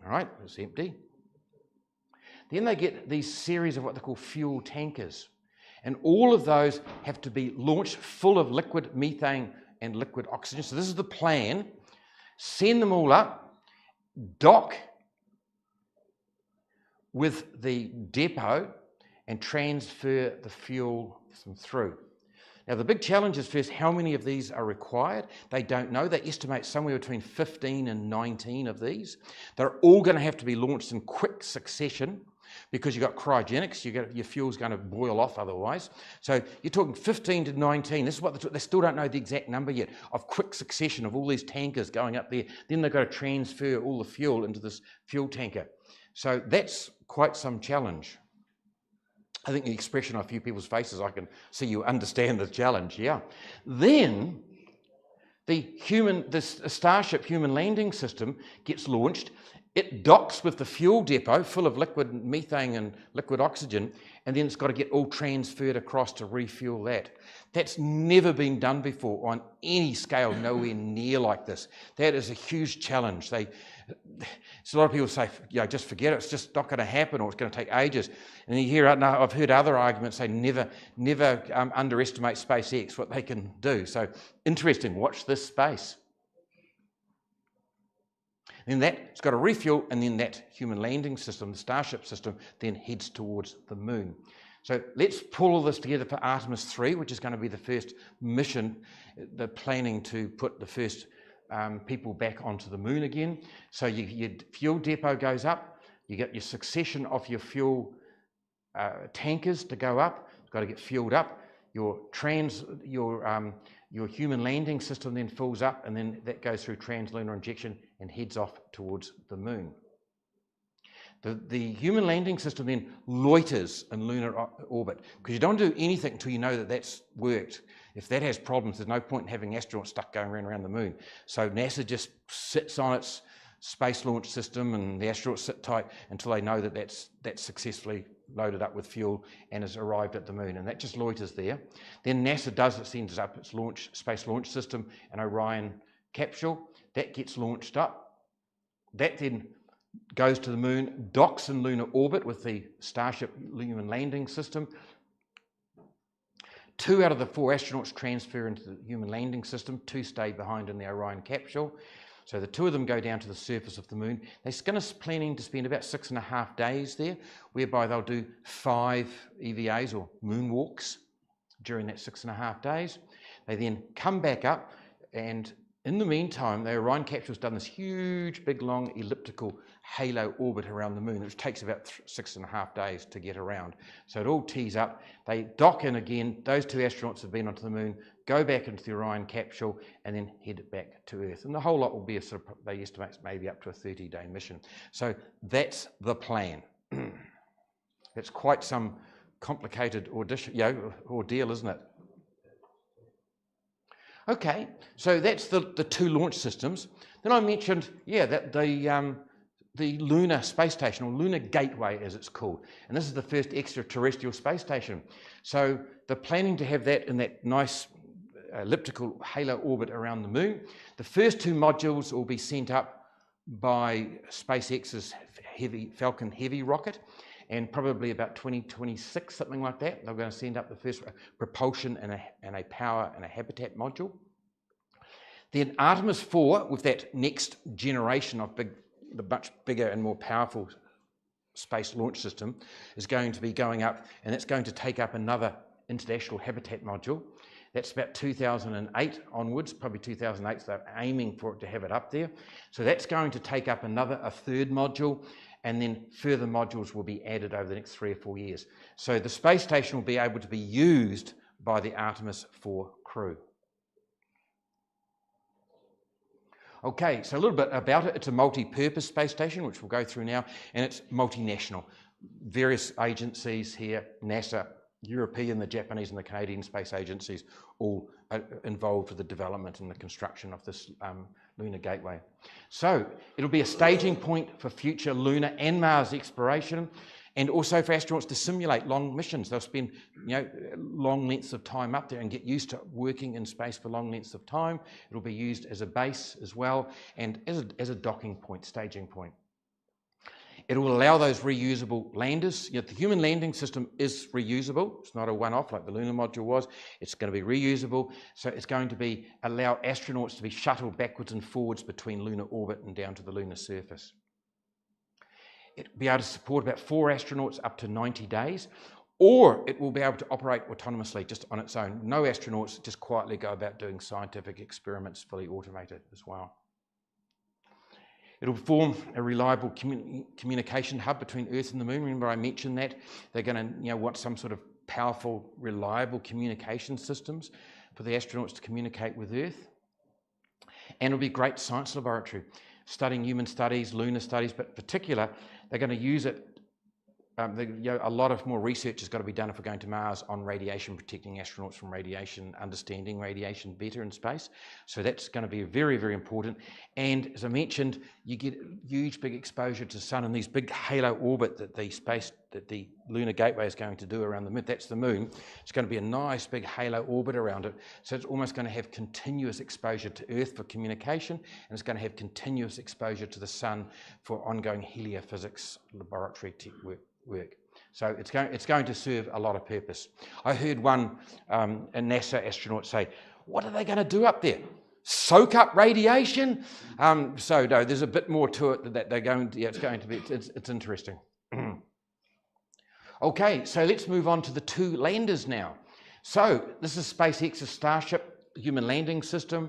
All right, it's empty. Then they get these series of what they call fuel tankers. And all of those have to be launched full of liquid methane and liquid oxygen. So this is the plan. Send them all up, dock with the depot, and transfer the fuel through. Now, the big challenge is first, how many of these are required? They don't know. They estimate somewhere between 15 and 19 of these. They're all going to have to be launched in quick succession because you've got cryogenics, your fuel's going to boil off otherwise. So you're talking 15 to 19. This is what they still don't know the exact number yet, of quick succession of all these tankers going up there. Then they've got to transfer all the fuel into this fuel tanker. So that's quite some challenge. I think the expression on a few people's faces, I can see you understand the challenge, yeah. Then the Starship human landing system gets launched. It docks with the fuel depot full of liquid methane and liquid oxygen, and then it's got to get all transferred across to refuel that. That's never been done before on any scale, nowhere near like this. That is a huge challenge. So a lot of people say, just forget it, it's just not going to happen, or it's going to take ages. And you hear, I've heard other arguments say never underestimate SpaceX, what they can do. So interesting, watch this space. Then that's got to refuel, and then that human landing system, the Starship system, then heads towards the moon. So let's pull all this together for Artemis 3, which is going to be the first mission. They're planning to put the first people back onto the moon again. So your fuel depot goes up, you get your succession of your fuel tankers to go up, it's got to get fueled up, your human landing system then fills up, and then that goes through translunar injection and heads off towards the moon. The human landing system then loiters in lunar orbit, because you don't do anything until you know that that's worked. If that has problems, there's no point in having astronauts stuck going around the moon. So NASA just sits on its space launch system, and the astronauts sit tight until they know that that's successfully loaded up with fuel and has arrived at the moon, and that just loiters there. Then NASA sends up its space launch system, an Orion capsule. That gets launched up. That then goes to the moon, docks in lunar orbit with the Starship human landing system. 2 out of the 4 astronauts transfer into the human landing system, 2 stay behind in the Orion capsule. So the 2 of them go down to the surface of the moon. They're planning to spend about 6.5 days there, whereby they'll do 5 EVAs or moonwalks during that 6.5 days. They then come back up, and in the meantime, the Orion capsule's done this huge, big, long elliptical halo orbit around the moon, which takes about 6.5 days to get around. So it all tees up. They dock in again. Those 2 astronauts have been onto the moon, go back into the Orion capsule, and then head back to Earth. And the whole lot will be they estimate maybe up to a 30-day mission. So that's the plan. It's quite some complicated ordeal, isn't it? Okay, so that's the 2 launch systems. Then I mentioned, that the lunar space station, or lunar gateway as it's called, and this is the first extraterrestrial space station. So they're planning to have that in that nice elliptical halo orbit around the moon. The first 2 modules will be sent up by SpaceX's Falcon Heavy rocket, and probably about 2026, something like that. They're going to send up the first propulsion and a power and a habitat module. Then Artemis 4, with that next generation of the much bigger and more powerful space launch system, is going to be going up, and that's going to take up another international habitat module. That's about 2008 onwards, probably 2008, so they're aiming for it to have it up there. So that's going to take up a 3rd module, and then further modules will be added over the next 3 or 4 years. So the space station will be able to be used by the Artemis 4 crew. Okay, so a little bit about it. It's a multi-purpose space station, which we'll go through now, and it's multinational. Various agencies here, NASA, European, the Japanese and the Canadian space agencies, all involved with the development and the construction of this lunar gateway. So it'll be a staging point for future lunar and Mars exploration, and also for astronauts to simulate long missions. They'll spend long lengths of time up there and get used to working in space for long lengths of time. It'll be used as a base as well, and as a docking point, staging point. It will allow those reusable landers. The human landing system is reusable. It's not a one-off like the lunar module was. It's going to be reusable. So it's going to allow astronauts to be shuttled backwards and forwards between lunar orbit and down to the lunar surface. It'll be able to support about 4 astronauts up to 90 days, or it will be able to operate autonomously just on its own. No astronauts, just quietly go about doing scientific experiments, fully automated as well. It'll form a reliable communication hub between Earth and the Moon. Remember I mentioned that. They're going to want some sort of powerful, reliable communication systems for the astronauts to communicate with Earth. And it'll be a great science laboratory, studying human studies, lunar studies, but in particular, they're going to use it. A lot of more research has got to be done if we're going to Mars on radiation, protecting astronauts from radiation, understanding radiation better in space. So that's going to be very, very important. And as I mentioned, you get huge, big exposure to the sun and these big halo orbit that the lunar gateway is going to do around the Moon. That's the Moon. It's going to be a nice big halo orbit around it. So it's almost going to have continuous exposure to Earth for communication, and it's going to have continuous exposure to the sun for ongoing heliophysics laboratory work. So it's going to serve a lot of purpose. I heard a NASA astronaut say, "What are they going to do up there? Soak up radiation?" So no, there's a bit more to it that they're going to. Yeah, it's interesting. Okay, so let's move on to the 2 landers now. So this is SpaceX's Starship human landing system.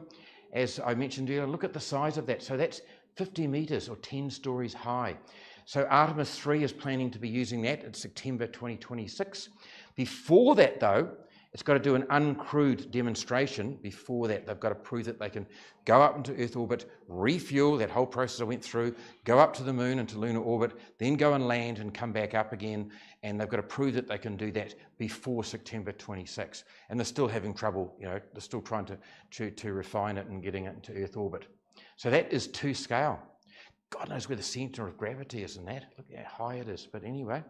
As I mentioned earlier, look at the size of that. So that's 50 meters or 10 stories high. So Artemis 3 is planning to be using that in September 2026. Before that, though, it's got to do an uncrewed demonstration. Before that, they've got to prove that they can go up into Earth orbit, refuel, that whole process I went through, go up to the Moon into lunar orbit, then go and land and come back up again. And they've got to prove that they can do that before September 26. And they're still having trouble, they're still trying to refine it and getting it into Earth orbit. So that is 2 scale. God knows where the centre of gravity is in that. Look how high it is. But anyway,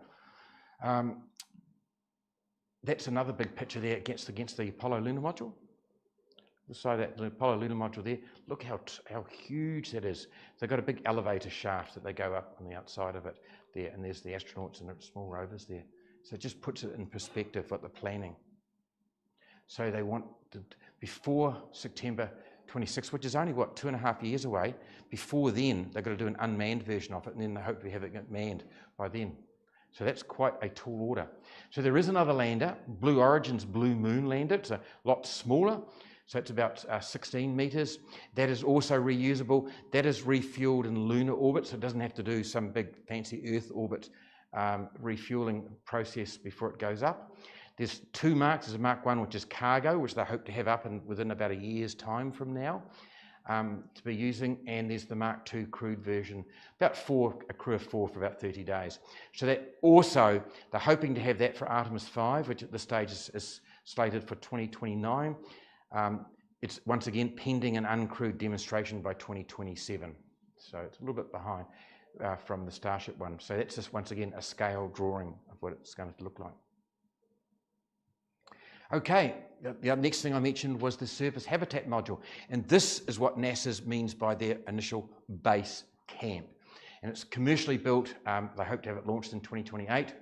that's another big picture there against the Apollo lunar module. So that the Apollo lunar module there, look how huge that is. They've got a big elevator shaft that they go up on the outside of it there, and there's the astronauts and the small rovers there. So it just puts it in perspective what they're planning. So they want before September 26, which is only, 2.5 years away. Before then, they've got to do an unmanned version of it, and then they hope to have it manned by then. So that's quite a tall order. So there is another lander, Blue Origin's Blue Moon lander. It's a lot smaller, so it's about 16 meters. That is also reusable. That is refueled in lunar orbit, so it doesn't have to do some big fancy Earth orbit refueling process before it goes up. There's 2 marks. There's a Mark 1, which is cargo, which they hope to have up within about a year's time from now to be using. And there's the Mark 2 crewed version, a crew of 4 for about 30 days. So that also, they're hoping to have that for Artemis 5, which at this stage is slated for 2029. It's once again pending an uncrewed demonstration by 2027. So it's a little bit behind from the Starship one. So that's just once again a scale drawing of what it's going to look like. Okay, the next thing I mentioned was the Surface Habitat Module. And this is what NASA means by their initial base camp. And it's commercially built. They hope to have it launched in 2028.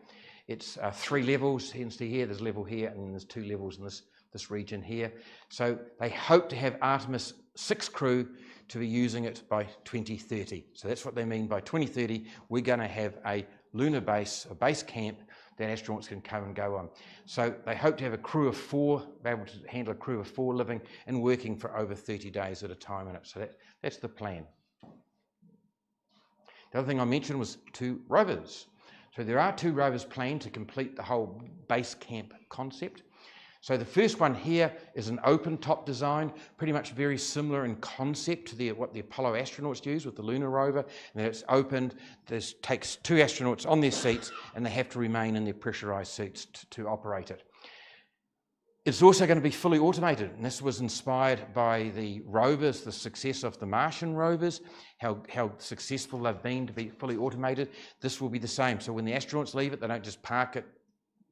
It's 3 levels. You can see here, there's a level here, and then there's 2 levels in this region here. So they hope to have Artemis 6 crew to be using it by 2030. So that's what they mean by 2030. We're going to have a lunar base, a base camp, that astronauts can come and go on. So they hope to have a crew of 4, be able to handle a crew of 4 living and working for over 30 days at a time in it. So that's the plan. The other thing I mentioned was 2 rovers. So there are 2 rovers planned to complete the whole base camp concept. So the first one here is an open top design, pretty much very similar in concept to what the Apollo astronauts use with the lunar rover. And then it's opened, this takes 2 astronauts on their seats and they have to remain in their pressurized suits to operate it. It's also going to be fully automated, and this was inspired by the rovers, the success of the Martian rovers, how successful they've been to be fully automated. This will be the same. So when the astronauts leave it, they don't just park it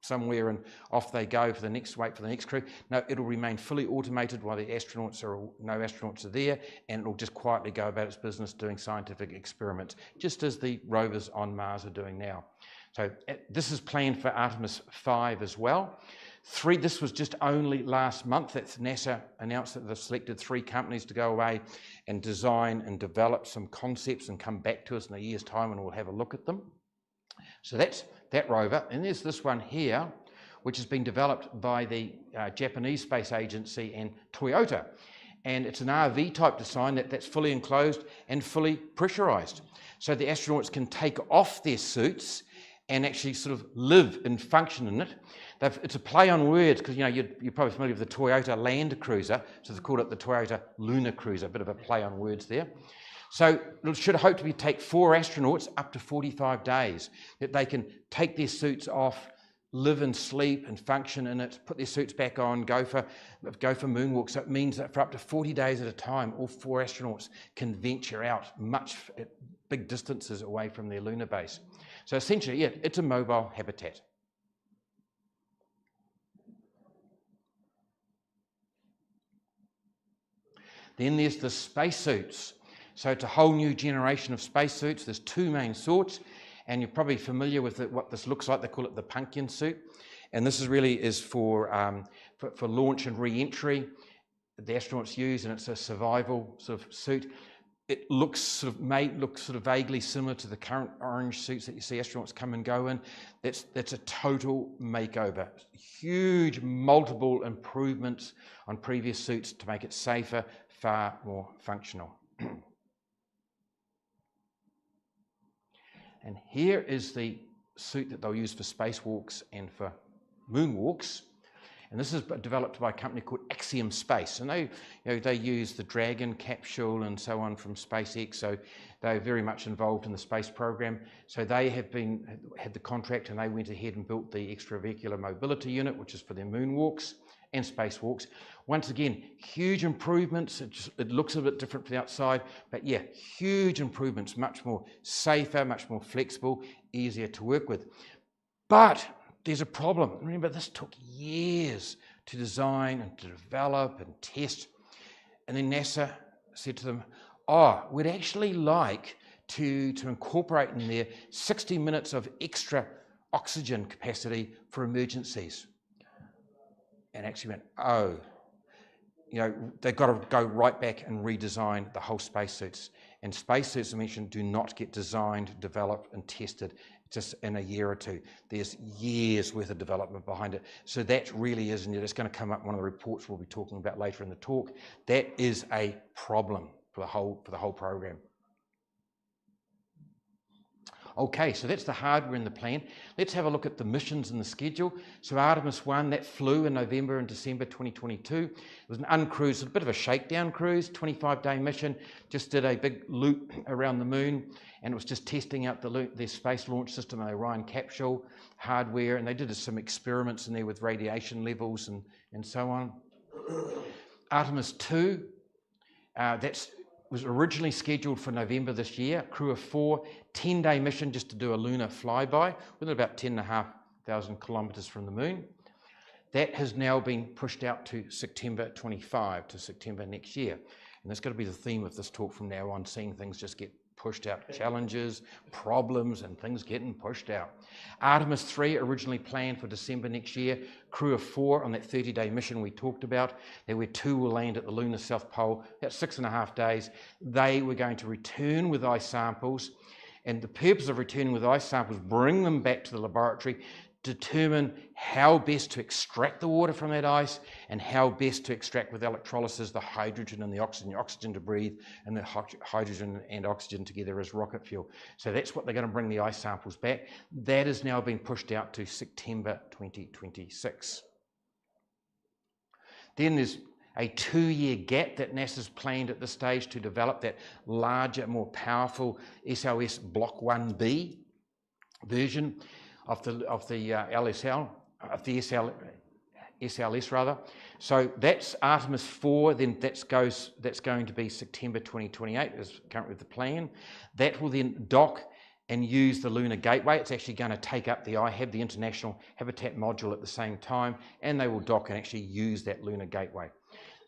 somewhere and off they go for the next, wait for the next crew. No, it'll remain fully automated while no astronauts are there, and it'll just quietly go about its business doing scientific experiments, just as the rovers on Mars are doing now. So this is planned for Artemis 5 as well. This was just only last month that NASA announced that they've selected 3 companies to go away and design and develop some concepts and come back to us in a year's time and we'll have a look at them. So that's that rover. And there's this one here, which has been developed by the Japanese Space Agency and Toyota. And it's an RV type design that's fully enclosed and fully pressurized. So the astronauts can take off their suits and actually sort of live and function in it. It's a play on words because you're probably familiar with the Toyota Land Cruiser, so they've called it the Toyota Lunar Cruiser, a bit of a play on words there. So it should hope to take 4 astronauts up to 45 days, that they can take their suits off, live and sleep and function in it, put their suits back on, go for moonwalks. So it means that for up to 40 days at a time, all 4 astronauts can venture out big distances away from their lunar base. So essentially, yeah, it's a mobile habitat. Then there's the spacesuits. So it's a whole new generation of spacesuits. There's 2 main sorts, and you're probably familiar with what this looks like. They call it the pumpkin suit, and this is for launch and re-entry. The astronauts use, and it's a survival sort of suit. It may look vaguely similar to the current orange suits that you see astronauts come and go in. That's a total makeover. Huge multiple improvements on previous suits to make it safer, far more functional. And here is the suit that they'll use for spacewalks and for moonwalks. And this is developed by a company called Axiom Space. And they use the Dragon capsule and so on from SpaceX. So they're very much involved in the space program. So they had the contract and they went ahead and built the extravehicular mobility unit, which is for their moonwalks and spacewalks. Once again, huge improvements. It looks a bit different from the outside, but yeah, huge improvements, much more safer, much more flexible, easier to work with. But there's a problem. Remember, this took years to design and to develop and test. And then NASA said to them, we'd actually like to incorporate in there 60 minutes of extra oxygen capacity for emergencies. And actually went, they've got to go right back and redesign the whole spacesuits. And spacesuits, I mentioned, do not get designed, developed, and tested just in a year or 2. There's years worth of development behind it. So that really is, and it's going to come up in one of the reports we'll be talking about later in the talk. That is a problem for the whole program. Okay, so that's the hardware in the plan. Let's have a look at the missions and the schedule. So Artemis 1, that flew in November and December 2022. It was an uncruised, a bit of a shakedown cruise, 25-day mission, just did a big loop around the moon, and it was just testing out their space launch system, the Orion capsule hardware, and they did some experiments in there with radiation levels and so on. Artemis 2, was originally scheduled for November this year, crew of 4, 10-day mission just to do a lunar flyby, within about 10,500 kilometres from the moon. That has now been pushed out to September 25, to September next year. And that's going to be the theme of this talk from now on, seeing things just get pushed out, challenges, problems, and things getting pushed out. Artemis 3, originally planned for December next year, crew of 4 on that 30-day mission we talked about. There were 2 will land at the lunar South Pole, about 6.5 days. They were going to return with ice samples, and the purpose of returning with ice samples, bring them back to the laboratory, determine how best to extract the water from that ice and how best to extract with electrolysis the hydrogen and the oxygen to breathe, and the hydrogen and oxygen together as rocket fuel. So that's what they're going to bring the ice samples back. That has now been pushed out to September 2026. Then there's a 2-year gap that NASA's planned at this stage to develop that larger, more powerful SLS Block 1B version of the LSL, of the SLS rather. So that's Artemis 4, then that's going to be September 2028 is currently the plan. That will then dock and use the Lunar Gateway. It's actually going to take up the IHAB, the International Habitat Module, at the same time, and they will dock and actually use that Lunar Gateway.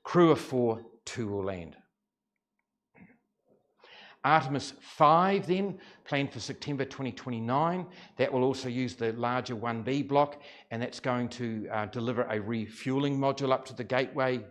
Crew of 4, 2 will land. Artemis 5 then, planned for September 2029. That will also use the larger 1B block, and that's going to deliver a refueling module up to the Gateway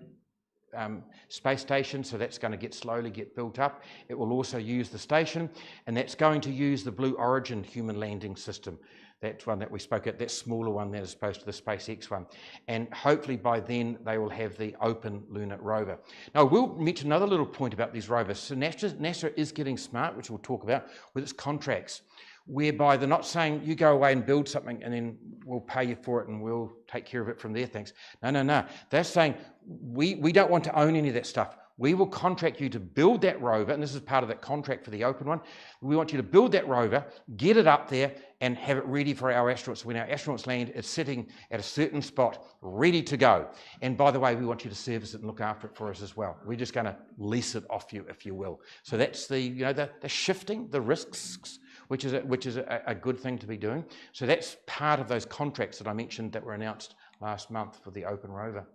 space station, so that's going to slowly get built up. It will also use the station, and that's going to use the Blue Origin human landing system. That one that we spoke at, that smaller one that is opposed to the SpaceX one. And hopefully by then they will have the open lunar rover. Now we'll mention another little point about these rovers. So NASA is getting smart, which we'll talk about, with its contracts, whereby they're not saying you go away and build something and then we'll pay you for it and we'll take care of it from there, thanks. No. They're saying we don't want to own any of that stuff. We will contract you to build that rover, and this is part of that contract for the open one. We want you to build that rover, get it up there, and have it ready for our astronauts. When our astronauts land, it's sitting at a certain spot, ready to go. And by the way, we want you to service it and look after it for us as well. We're just going to lease it off you, if you will. So that's the shifting, the risks, which is a good thing to be doing. So that's part of those contracts that I mentioned that were announced last month for the open rover.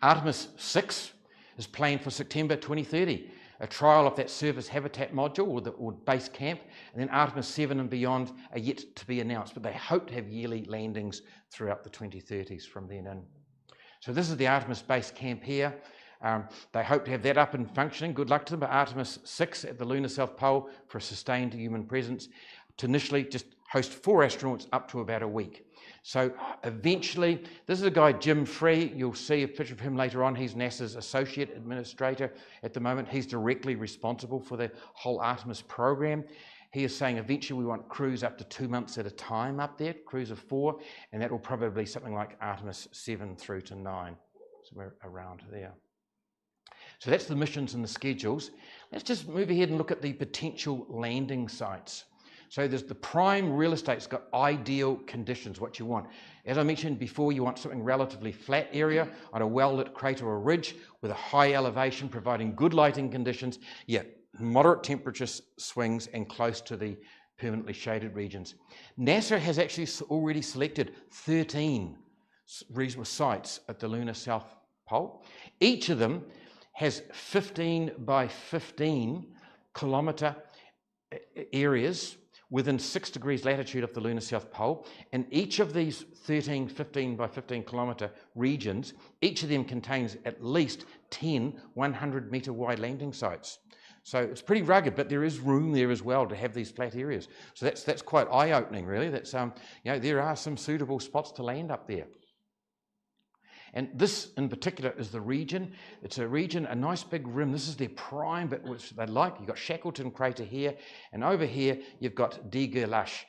Artemis 6 is planned for September 2030, a trial of that surface habitat module or base camp, and then Artemis 7 and beyond are yet to be announced, but they hope to have yearly landings throughout the 2030s from then in. So this is the Artemis base camp here. They hope to have that up and functioning. Good luck to them. But Artemis 6 at the lunar South Pole for a sustained human presence to initially just host 4 astronauts up to about a week. So eventually, this is a guy, Jim Free. You'll see a picture of him later on. He's NASA's associate administrator at the moment. He's directly responsible for the whole Artemis program. He is saying eventually we want crews up to 2 months at a time up there, crews of 4, and that will probably be something like Artemis 7 through to 9, somewhere around there. So that's the missions and the schedules. Let's just move ahead and look at the potential landing sites. So there's the prime real estate's got ideal conditions, what you want. As I mentioned before, you want something relatively flat area on a well-lit crater or ridge with a high elevation, providing good lighting conditions, yet moderate temperature swings and close to the permanently shaded regions. NASA has actually already selected 13 reasonable sites at the lunar South Pole. Each of them has 15 by 15 kilometre areas within 6 degrees latitude of the lunar South Pole, and each of these 13, 15 by 15 kilometre regions, each of them contains at least 10 100-metre wide landing sites. So it's pretty rugged, but there is room there as well to have these flat areas. So that's quite eye-opening, really. That's there are some suitable spots to land up there. And this in particular is the region. It's a region, a nice big rim. This is their prime bit, which they like. You've got Shackleton crater here, and over here you've got Degerlash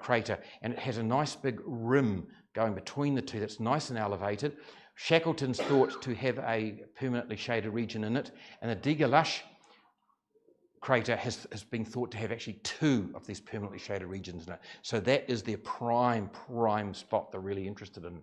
crater, and it has a nice big rim going between the two that's nice and elevated. Shackleton's thought to have a permanently shaded region in it, and the Degerlash crater has been thought to have actually 2 of these permanently shaded regions in it. So that is their prime spot they're really interested in.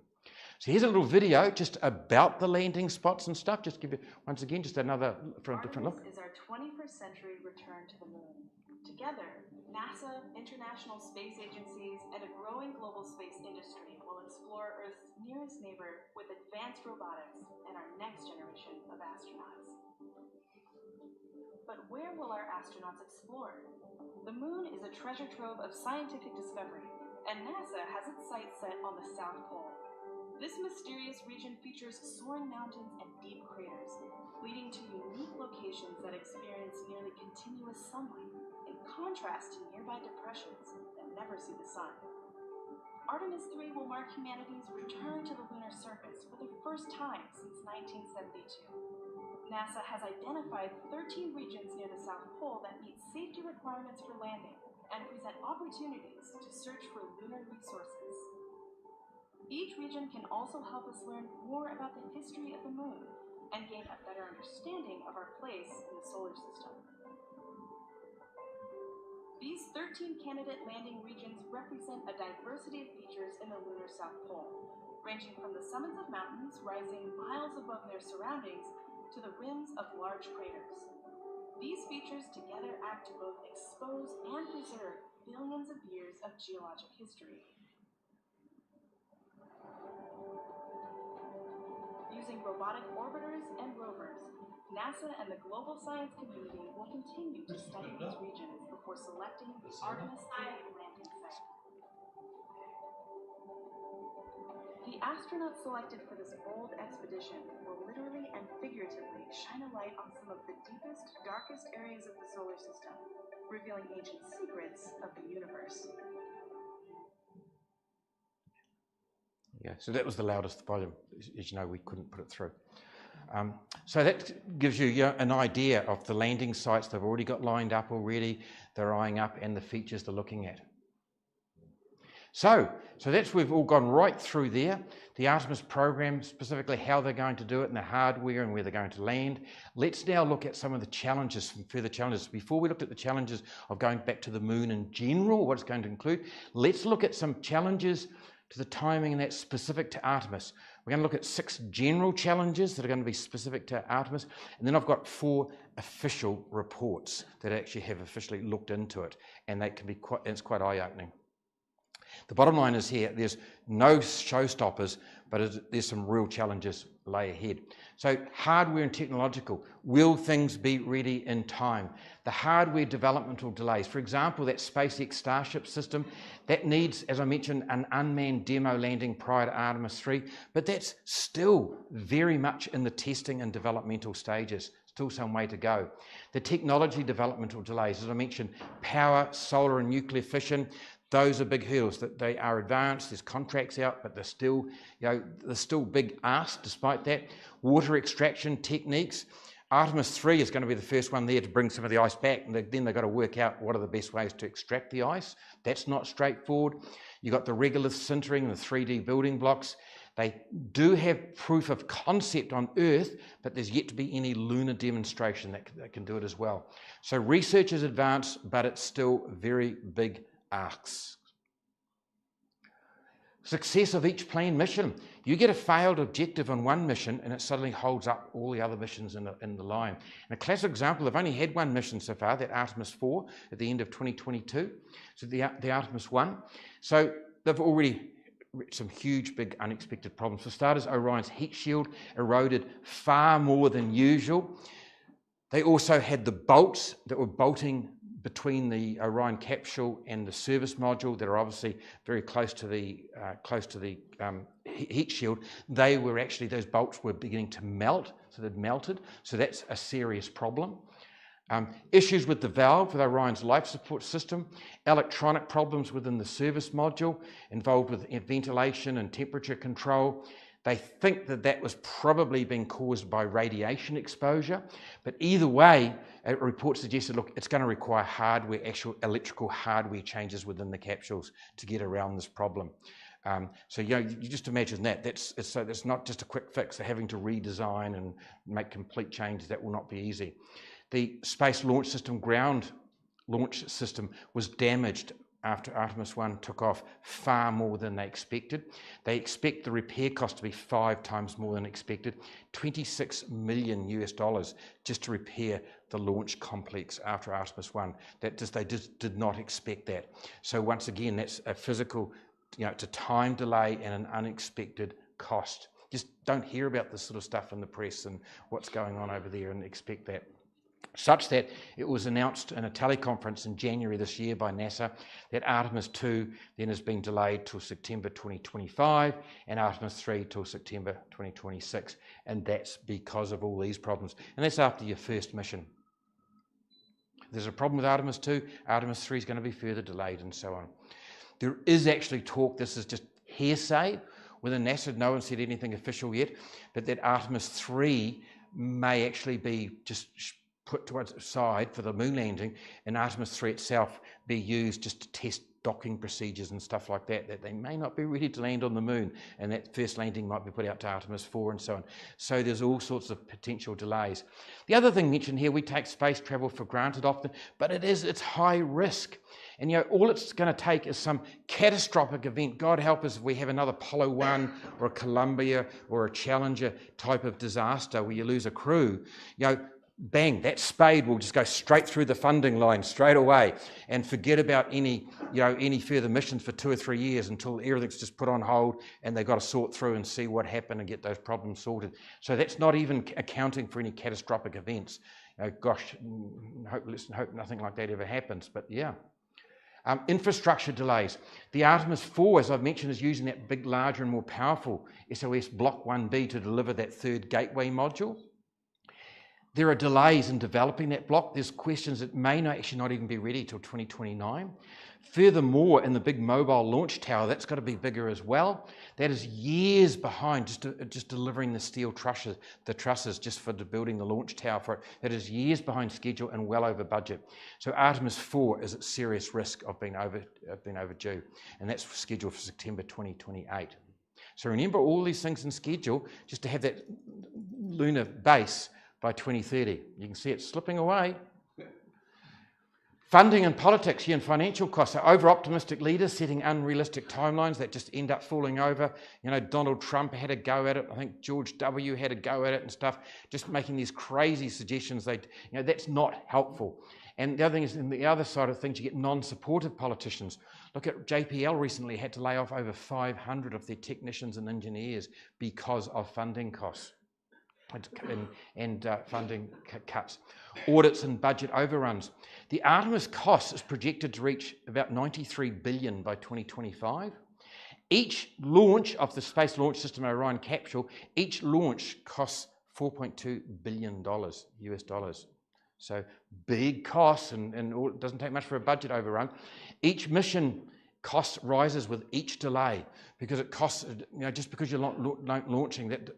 So here's a little video just about the landing spots and stuff. Just give you, once again, just another from a different look. Artemis is our 21st century return to the moon. Together, NASA, international space agencies, and a growing global space industry will explore Earth's nearest neighbor with advanced robotics and our next generation of astronauts. But where will our astronauts explore? The moon is a treasure trove of scientific discovery, and NASA has its sights set on the South Pole. This mysterious region features soaring mountains and deep craters, leading to unique locations that experience nearly continuous sunlight, in contrast to nearby depressions that never see the sun. Artemis 3 will mark humanity's return to the lunar surface for the first time since 1972. NASA has identified 13 regions near the South Pole that meet safety requirements for landing and present opportunities to search for lunar resources. Each region can also help us learn more about the history of the moon and gain a better understanding of our place in the solar system. These 13 candidate landing regions represent a diversity of features in the lunar South Pole, ranging from the summits of mountains rising miles above their surroundings to the rims of large craters. These features together act to both expose and preserve billions of years of geologic history. Using robotic orbiters and rovers, NASA and the global science community will continue to study these regions before selecting the Artemis landing site. The astronauts selected for this bold expedition will literally and figuratively shine a light on some of the deepest, darkest areas of the solar system, revealing ancient secrets of the universe. Yeah, so that was the loudest volume. As you know, we couldn't put it through. So that gives you an idea of the landing sites they've already got lined up already, they're eyeing up, and the features they're looking at. So that's, we've all gone right through there. The Artemis program, specifically how they're going to do it and the hardware and where they're going to land. Let's now look at some of the challenges, some further challenges. Before we looked at the challenges of going back to the moon in general, what it's going to include, let's look at some challenges to the timing, and that's specific to Artemis. We're going to look at 6 general challenges that are going to be specific to Artemis, and then I've got 4 official reports that actually have officially looked into it, and that can be it's quite eye-opening. The bottom line is here, there's no showstoppers, but there's some real challenges lay ahead. So hardware and technological, will things be ready in time? The hardware developmental delays, for example, that SpaceX Starship system, that needs, as I mentioned, an unmanned demo landing prior to Artemis 3, but that's still very much in the testing and developmental stages. Still some way to go. The technology developmental delays, as I mentioned, power, solar and nuclear fission, those are big hurdles. That they are advanced, there's contracts out, but they're still, there's still big asks despite that. Water extraction techniques. Artemis 3 is going to be the first one there to bring some of the ice back, and then they've got to work out what are the best ways to extract the ice. That's not straightforward. You've got the regolith sintering and the 3D building blocks. They do have proof of concept on Earth, but there's yet to be any lunar demonstration that can do it as well. So research is advanced, but it's still very big asks. Success of each planned mission. You get a failed objective on one mission and it suddenly holds up all the other missions in the line. And a classic example, they've only had one mission so far, that Artemis 4 at the end of 2022, so the Artemis 1. So they've already some huge, big, unexpected problems. For starters, Orion's heat shield eroded far more than usual. They also had the bolts that were bolting between the Orion capsule and the service module that are obviously very close to the heat shield. They were actually, those bolts were beginning to melt, so they'd melted. So that's a serious problem. Issues with the valve with Orion's life support system, electronic problems within the service module involved with ventilation and temperature control. They think that was probably being caused by radiation exposure, but either way, reports suggested, look, it's going to require hardware, actual electrical hardware changes within the capsules to get around this problem. So you just imagine that. So that's not just a quick fix. They're having to redesign and make complete changes. That will not be easy. The Space Launch System ground launch system was damaged after Artemis 1 took off far more than they expected. They expect the repair cost to be 5 times more than expected, $26 million just to repair the launch complex after Artemis 1. They just did not expect that. So once again, that's a physical, it's a time delay and an unexpected cost. Just don't hear about this sort of stuff in the press and what's going on over there and expect that. Such that it was announced in a teleconference in January this year by NASA that Artemis 2 then has been delayed till September 2025 and Artemis 3 till September 2026. And that's because of all these problems. And that's after your first mission. If there's a problem with Artemis 2, Artemis 3 is going to be further delayed and so on. There is actually talk, this is just hearsay, within NASA, no one said anything official yet, but that Artemis 3 may actually be just put to one side for the moon landing, and Artemis 3 itself be used just to test docking procedures and stuff like that, that they may not be ready to land on the moon, and that first landing might be put out to Artemis 4 and so on. So there's all sorts of potential delays. The other thing mentioned here, we take space travel for granted often, but it's high risk. And all it's going to take is some catastrophic event. God help us if we have another Apollo 1 or a Columbia or a Challenger type of disaster where you lose a crew. Bang, that spade will just go straight through the funding line straight away, and forget about any further missions for 2 or 3 years until everything's just put on hold and they've got to sort through and see what happened and get those problems sorted. So that's not even accounting for any catastrophic events. Gosh, hope nothing like that ever happens, but yeah. Infrastructure delays. The Artemis 4, as I've mentioned, is using that big, larger and more powerful SOS Block 1B to deliver that third gateway module. There are delays in developing that block. There's questions that may actually not even be ready till 2029. Furthermore, in the big mobile launch tower, that's got to be bigger as well. That is years behind just delivering the steel trusses just for building the launch tower for it. That is years behind schedule and well over budget. So Artemis 4 is at serious risk of being overdue, and that's scheduled for September 2028. So remember all these things in schedule just to have that lunar base by 2030. You can see it slipping away. Funding and politics, and financial costs. So over-optimistic leaders setting unrealistic timelines that just end up falling over. Donald Trump had a go at it. I think George W. had a go at it and stuff, just making these crazy suggestions. That's not helpful. And the other thing is, in the other side of things, you get non-supportive politicians. Look at JPL recently had to lay off over 500 of their technicians and engineers because of funding costs and funding cuts. Audits and budget overruns. The Artemis cost is projected to reach about $93 billion by 2025. Each launch of the Space Launch System Orion capsule, each launch costs $4.2 billion US dollars. So big costs, and it doesn't take much for a budget overrun. Each mission cost rises with each delay, because it costs, just because you're not launching, that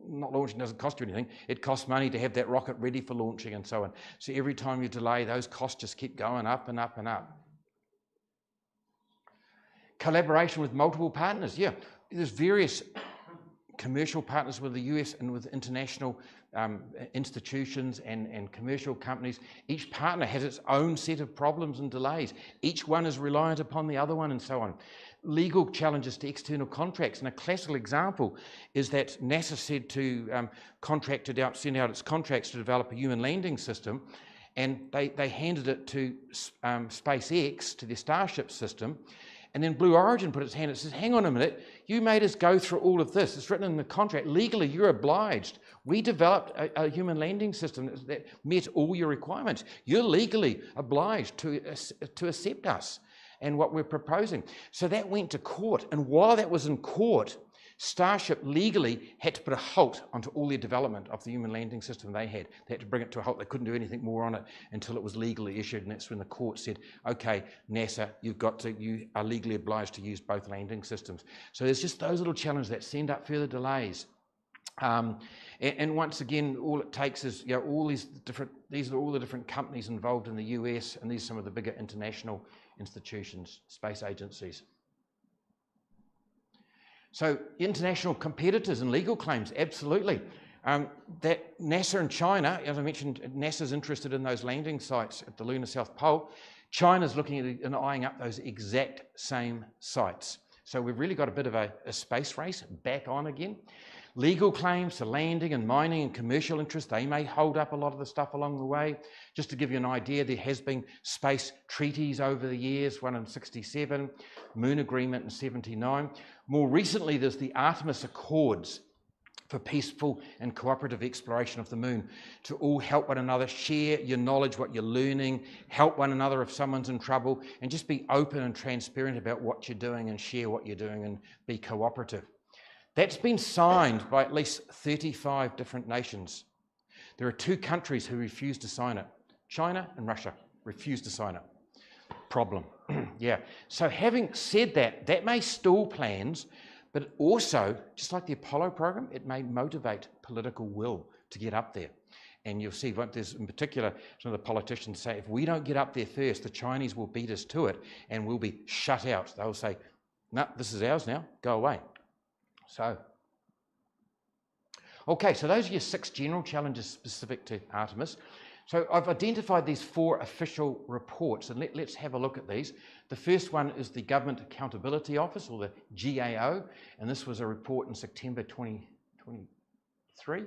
not launching doesn't cost you anything. It costs money to have that rocket ready for launching and so on. So every time you delay, those costs just keep going up and up and up. Collaboration with multiple partners. Yeah, there's various commercial partners with the US and with international institutions and commercial companies. Each partner has its own set of problems and delays. Each one is reliant upon the other one and so on. Legal challenges to external contracts. And a classical example is that NASA said to send out its contracts to develop a human landing system, and they handed it to SpaceX, to their Starship system, and then Blue Origin put its hand and says, hang on a minute, you made us go through all of this. It's written in the contract. Legally, you're obliged. We developed a human landing system that met all your requirements. You're legally obliged to accept us and what we're proposing. So that went to court. And while that was in court, Starship legally had to put a halt onto all their development of the human landing system they had. They had to bring it to a halt. They couldn't do anything more on it until it was legally issued. And that's when the court said, okay, NASA, you are legally obliged to use both landing systems. So there's just those little challenges that send up further delays. And once again, all it takes is, these are all the different companies involved in the US, and these are some of the bigger international institutions, space agencies. So international competitors and legal claims, absolutely. That NASA and China, as I mentioned, NASA's interested in those landing sites at the lunar South Pole. China's looking at and eyeing up those exact same sites. So we've really got a bit of a space race back on again. Legal claims to landing and mining and commercial interests, they may hold up a lot of the stuff along the way. Just to give you an idea, there has been space treaties over the years, one in 67, Moon Agreement in 79. More recently, there's the Artemis Accords for peaceful and cooperative exploration of the moon, to all help one another, share your knowledge, what you're learning, help one another if someone's in trouble, and just be open and transparent about what you're doing and share what you're doing and be cooperative. That's been signed by at least 35 different nations. There are 2 countries who refuse to sign it. China and Russia refuse to sign it. Problem. Yeah. So having said that, that may stall plans, but also, just like the Apollo program, it may motivate political will to get up there. And you'll see what there's in particular, some of the politicians say, if we don't get up there first, the Chinese will beat us to it and we'll be shut out. They'll say, no, this is ours now, go away. So, okay, so those are your 6 general challenges specific to Artemis. So I've identified these 4 official reports, and let's have a look at these. The first one is the Government Accountability Office, or the GAO, and this was a report in September 2023,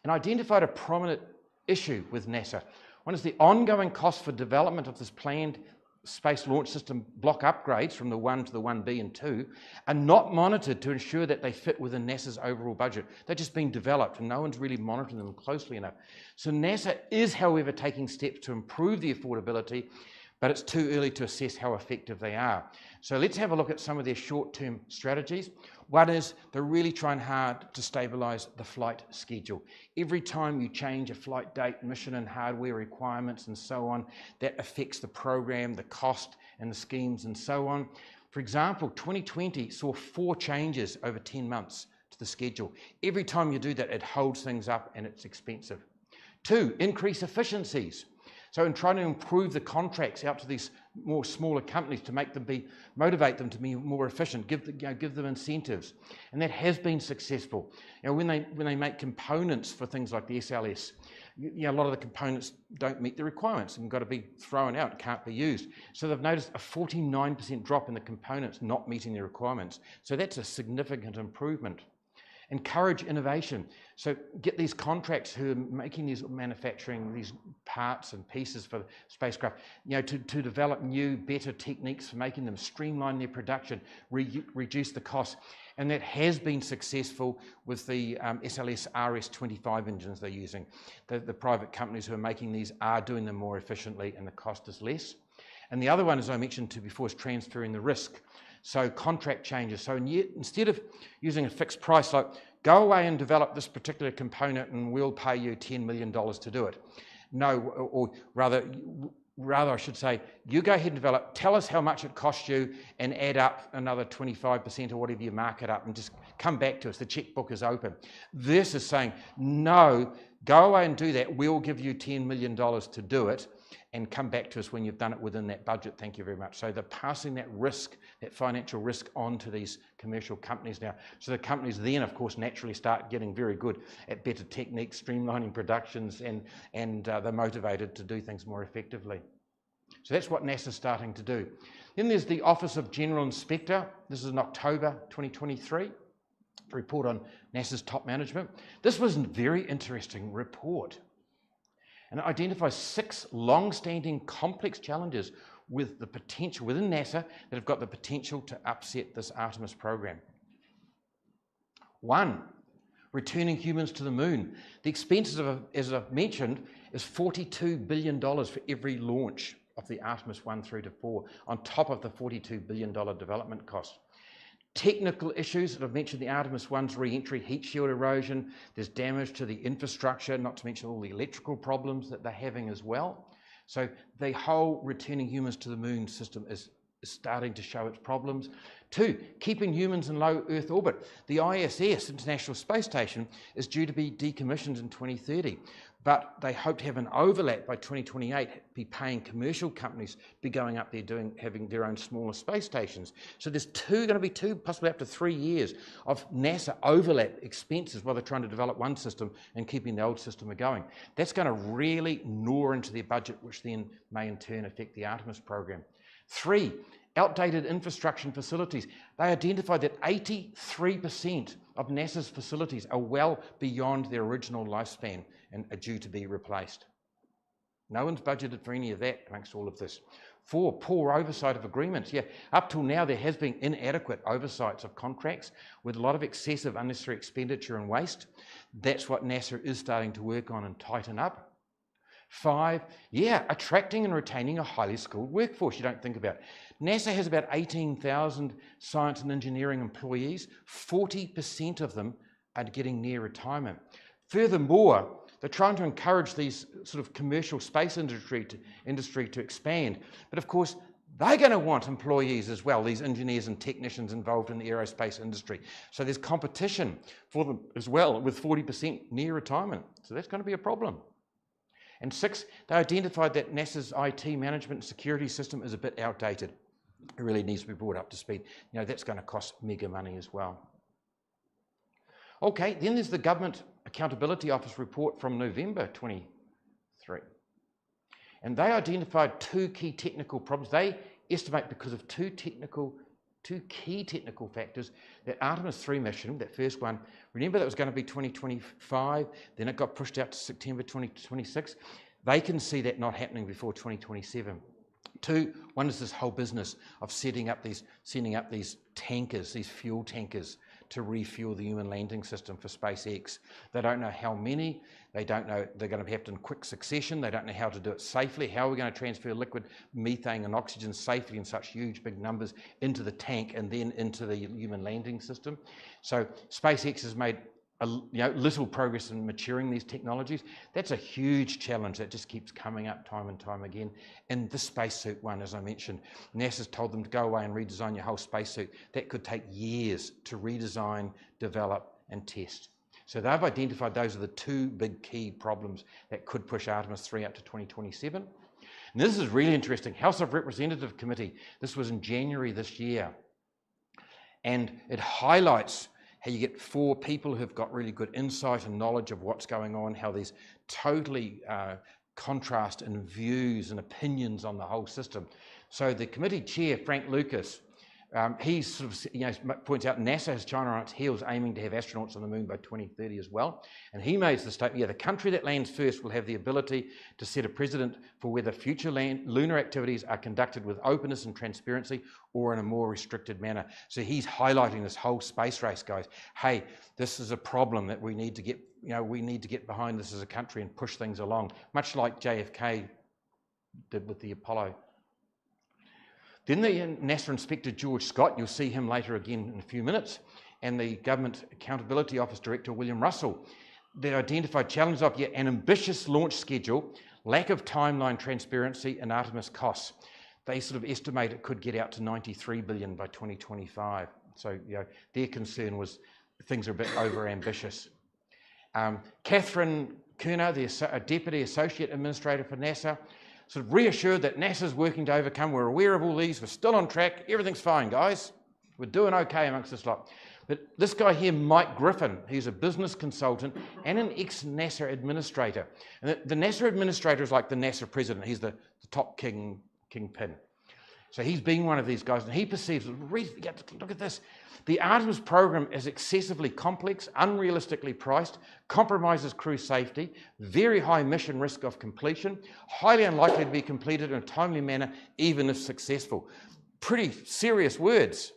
and identified a prominent issue with NASA. One is the ongoing cost for development of this planned Space Launch System block upgrades from the 1 to the 1B and 2 are not monitored to ensure that they fit within NASA's overall budget. They're just being developed and no one's really monitoring them closely enough. So NASA is, however, taking steps to improve the affordability, but it's too early to assess how effective they are. So let's have a look at some of their short-term strategies. One is they're really trying hard to stabilise the flight schedule. Every time you change a flight date, mission and hardware requirements and so on, that affects the program, the cost and the schemes and so on. For example, 2020 saw 4 changes over 10 months to the schedule. Every time you do that, it holds things up and it's expensive. 2, increase efficiencies. So in trying to improve the contracts out to these more smaller companies to make them motivate them to be more efficient, give them incentives, and that has been successful. When they make components for things like the SLS, a lot of the components don't meet the requirements and got to be thrown out, can't be used. So they've noticed a 49% drop in the components not meeting the requirements. So that's a significant improvement. Encourage innovation. So get these contracts who are making these, manufacturing these parts and pieces for spacecraft, to develop new, better techniques for making them, streamline their production, reduce the cost. And that has been successful with the SLS RS-25 engines they're using. The private companies who are making these are doing them more efficiently and the cost is less. And the other one, as I mentioned to before, is transferring the risk. So contract changes. So instead of using a fixed price, like go away and develop this particular component and we'll pay you $10 million to do it. No, or rather I should say, you go ahead and develop, tell us how much it costs you and add up another 25% or whatever you mark it up and just come back to us. The checkbook is open. This is saying, no, go away and do that. We'll give you $10 million to do it and come back to us when you've done it within that budget. Thank you very much. So they're passing that risk, that financial risk, on to these commercial companies now. So the companies then, of course, naturally start getting very good at better techniques, streamlining productions, and they're motivated to do things more effectively. So that's what NASA's starting to do. Then there's the Office of General Inspector. This is in October 2023. A report on NASA's top management. This was a very interesting report. And it identifies 6 long-standing complex challenges with the potential within NASA that have got the potential to upset this Artemis program. 1, returning humans to the moon. The expenses, as I've mentioned, is $42 billion for every launch of the Artemis 1 through to 4, on top of the $42 billion development cost. Technical issues that I've mentioned, the Artemis 1's re-entry, heat shield erosion, there's damage to the infrastructure, not to mention all the electrical problems that they're having as well. So the whole returning humans to the moon system is starting to show its problems. 2, keeping humans in low Earth orbit. The ISS, International Space Station, is due to be decommissioned in 2030, but they hope to have an overlap by 2028, be paying commercial companies, be going up there having their own smaller space stations. So there's going to be 2, possibly up to 3 years of NASA overlap expenses while they're trying to develop one system and keeping the old system going. That's going to really gnaw into their budget, which then may in turn affect the Artemis program. 3, outdated infrastructure and facilities. They identified that 83% of NASA's facilities are well beyond their original lifespan and are due to be replaced. No one's budgeted for any of that amongst all of this. 4, poor oversight of agreements. Up till now there has been inadequate oversights of contracts with a lot of excessive unnecessary expenditure and waste. That's what NASA is starting to work on and tighten up. 5, attracting and retaining a highly skilled workforce. You don't think about it. NASA has about 18,000 science and engineering employees. 40% of them are getting near retirement. Furthermore, they're trying to encourage these sort of commercial space industry to expand. But of course, they're going to want employees as well, these engineers and technicians involved in the aerospace industry. So there's competition for them as well, with 40% near retirement. So that's going to be a problem. And 6, they identified that NASA's IT management and security system is a bit outdated. It really needs to be brought up to speed. You know, that's going to cost mega money as well. Okay, then there's the Government Accountability Office report from November 23. And they identified 2 key technical problems. They estimate because of 2 key technical factors that Artemis 3 mission, that first one, remember that was going to be 2025, then it got pushed out to September 2026. They can see that not happening before 2027. 2, one is this whole business of sending up these tankers, these fuel tankers, to refuel the human landing system for SpaceX. They don't know how many, they don't know, they're going to have to in quick succession, they don't know how to do it safely, how are we going to transfer liquid methane and oxygen safely in such huge big numbers into the tank and then into the human landing system. So SpaceX has made little progress in maturing these technologies. That's a huge challenge that just keeps coming up time and time again. And the spacesuit one, as I mentioned, NASA's told them to go away and redesign your whole spacesuit. That could take years to redesign, develop, and test. So they've identified those are the 2 big key problems that could push Artemis 3 up to 2027. And this is really interesting. House of Representatives Committee, this was in January this year. And it highlights how you get 4 people who've got really good insight and knowledge of what's going on, how there's totally contrast in views and opinions on the whole system. So the committee chair, Frank Lucas, he sort of points out NASA has China on its heels aiming to have astronauts on the moon by 2030 as well. And he makes the statement, the country that lands first will have the ability to set a precedent for whether future lunar activities are conducted with openness and transparency or in a more restricted manner. So he's highlighting this whole space race, guys. Hey, this is a problem that we need to get, we need to get behind this as a country and push things along, much like JFK did with the Apollo. Then the NASA Inspector George Scott, you'll see him later again in a few minutes, and the Government Accountability Office Director William Russell, they identified challenges of an ambitious launch schedule, lack of timeline transparency, and Artemis costs. They sort of estimate it could get out to $93 billion by 2025. So their concern was things are a bit over ambitious. Catherine Kerner, the Deputy Associate Administrator for NASA, sort of reassured that NASA's working to overcome, we're aware of all these, we're still on track, everything's fine, guys. We're doing okay amongst this lot. But this guy here, Mike Griffin, he's a business consultant and an ex-NASA administrator. And the NASA administrator is like the NASA president. He's the top kingpin. So he's been one of these guys, and he perceives, look at this, the Artemis program is excessively complex, unrealistically priced, compromises crew safety, very high mission risk of completion, highly unlikely to be completed in a timely manner, even if successful. Pretty serious words.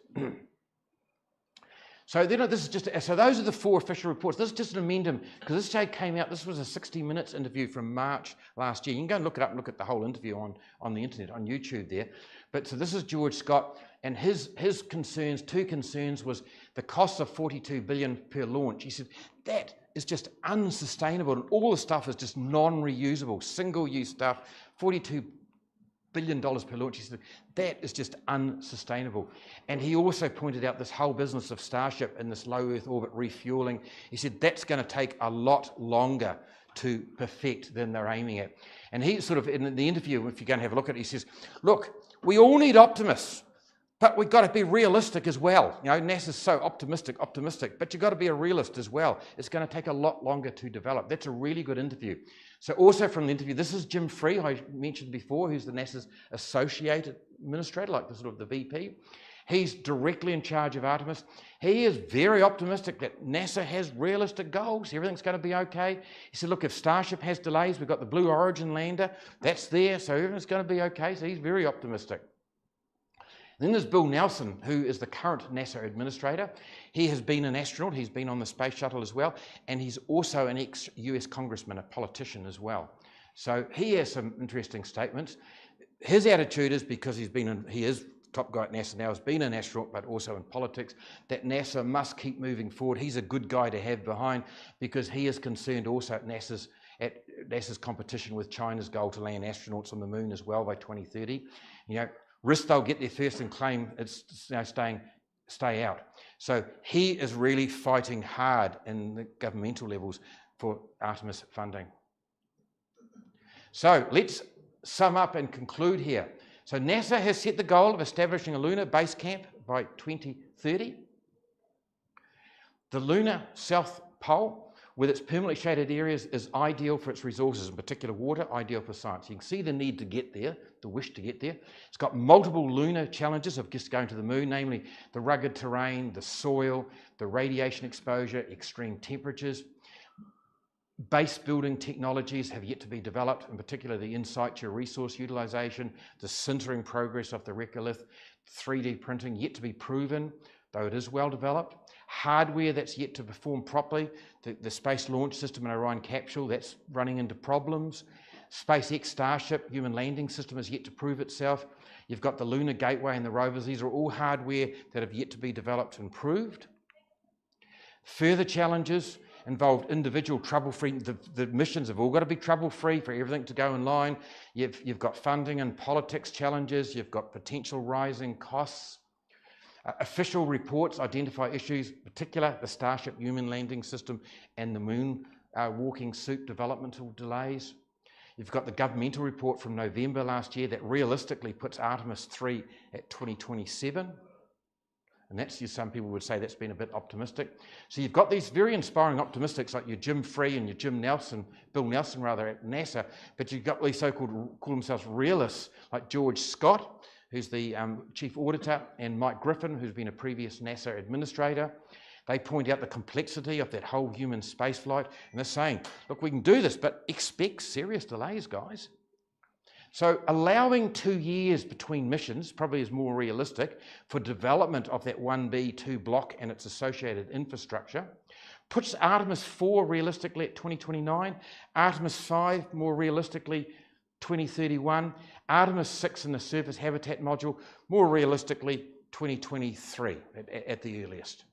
So those are the 4 official reports. This is just an amendum, because this came out, this was a 60 Minutes interview from March last year. You can go and look it up and look at the whole interview on the internet, on YouTube there. But so this is George Scott, and his concerns, 2 concerns, was the cost of $42 billion per launch. He said, that is just unsustainable, and all the stuff is just non-reusable, single-use stuff, $42 billion per launch. He said, that is just unsustainable. And he also pointed out this whole business of Starship and this low Earth orbit refueling. He said, that's going to take a lot longer to perfect than they're aiming at. And he sort of, in the interview, if you go and have a look at it, he says, look, we all need optimists, but we've got to be realistic as well. NASA's so optimistic, but you've got to be a realist as well. It's going to take a lot longer to develop. That's a really good interview. So also from the interview, this is Jim Free, I mentioned before, who's the NASA's associate administrator, like the sort of the VP. He's directly in charge of Artemis. He is very optimistic that NASA has realistic goals. Everything's going to be okay. He said, look, if Starship has delays, we've got the Blue Origin lander. That's there, so everything's going to be okay. So he's very optimistic. Then there's Bill Nelson, who is the current NASA administrator. He has been an astronaut. He's been on the space shuttle as well. And he's also an ex-US congressman, a politician as well. So he has some interesting statements. His attitude is, because he is top guy at NASA now, has been an astronaut, but also in politics, that NASA must keep moving forward. He's a good guy to have behind, because he is concerned also at NASA's competition with China's goal to land astronauts on the moon as well by 2030. Risk they'll get there first and claim it's stay out. So he is really fighting hard in the governmental levels for Artemis funding. So let's sum up and conclude here. So NASA has set the goal of establishing a lunar base camp by 2030. The lunar South Pole, with its permanently shaded areas, is ideal for its resources, in particular water, ideal for science. You can see the need to get there, the wish to get there. It's got multiple lunar challenges of just going to the moon, namely the rugged terrain, the soil, the radiation exposure, extreme temperatures. Base building technologies have yet to be developed, in particular the in situ resource utilisation, the sintering progress of the regolith, 3D printing yet to be proven, though it is well developed. Hardware that's yet to perform properly, the Space Launch System and Orion capsule, that's running into problems. SpaceX Starship human landing system has yet to prove itself. You've got the Lunar Gateway and the rovers. These are all hardware that have yet to be developed and proved. Further challenges involved individual trouble-free. The missions have all got to be trouble-free for everything to go in line. You've got funding and politics challenges. You've got potential rising costs. Official reports identify issues, particular the Starship human landing system and the moon walking suit developmental delays. You've got the governmental report from November last year that realistically puts Artemis 3 at 2027. And that's, some people would say that's been a bit optimistic. So you've got these very inspiring optimistics like your Jim Free and your Bill Nelson rather at NASA, but you've got these so-called, call themselves realists like George Scott, who's the chief auditor, and Mike Griffin, who's been a previous NASA administrator. They point out the complexity of that whole human spaceflight, and they're saying, look, we can do this, but expect serious delays, guys. So allowing 2 years between missions probably is more realistic for development of that 1B2 block and its associated infrastructure. Puts Artemis 4 realistically at 2029, Artemis 5 more realistically 2031, Artemis 6 in the surface habitat module more realistically 2023 at the earliest.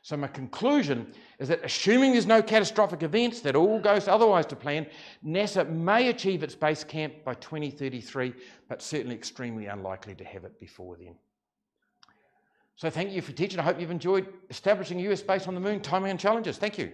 So my conclusion is that assuming there's no catastrophic events, that all goes otherwise to plan, NASA may achieve its base camp by 2033, but certainly extremely unlikely to have it before then. So thank you for teaching. I hope you've enjoyed establishing a US base on the moon, timing and challenges. Thank you.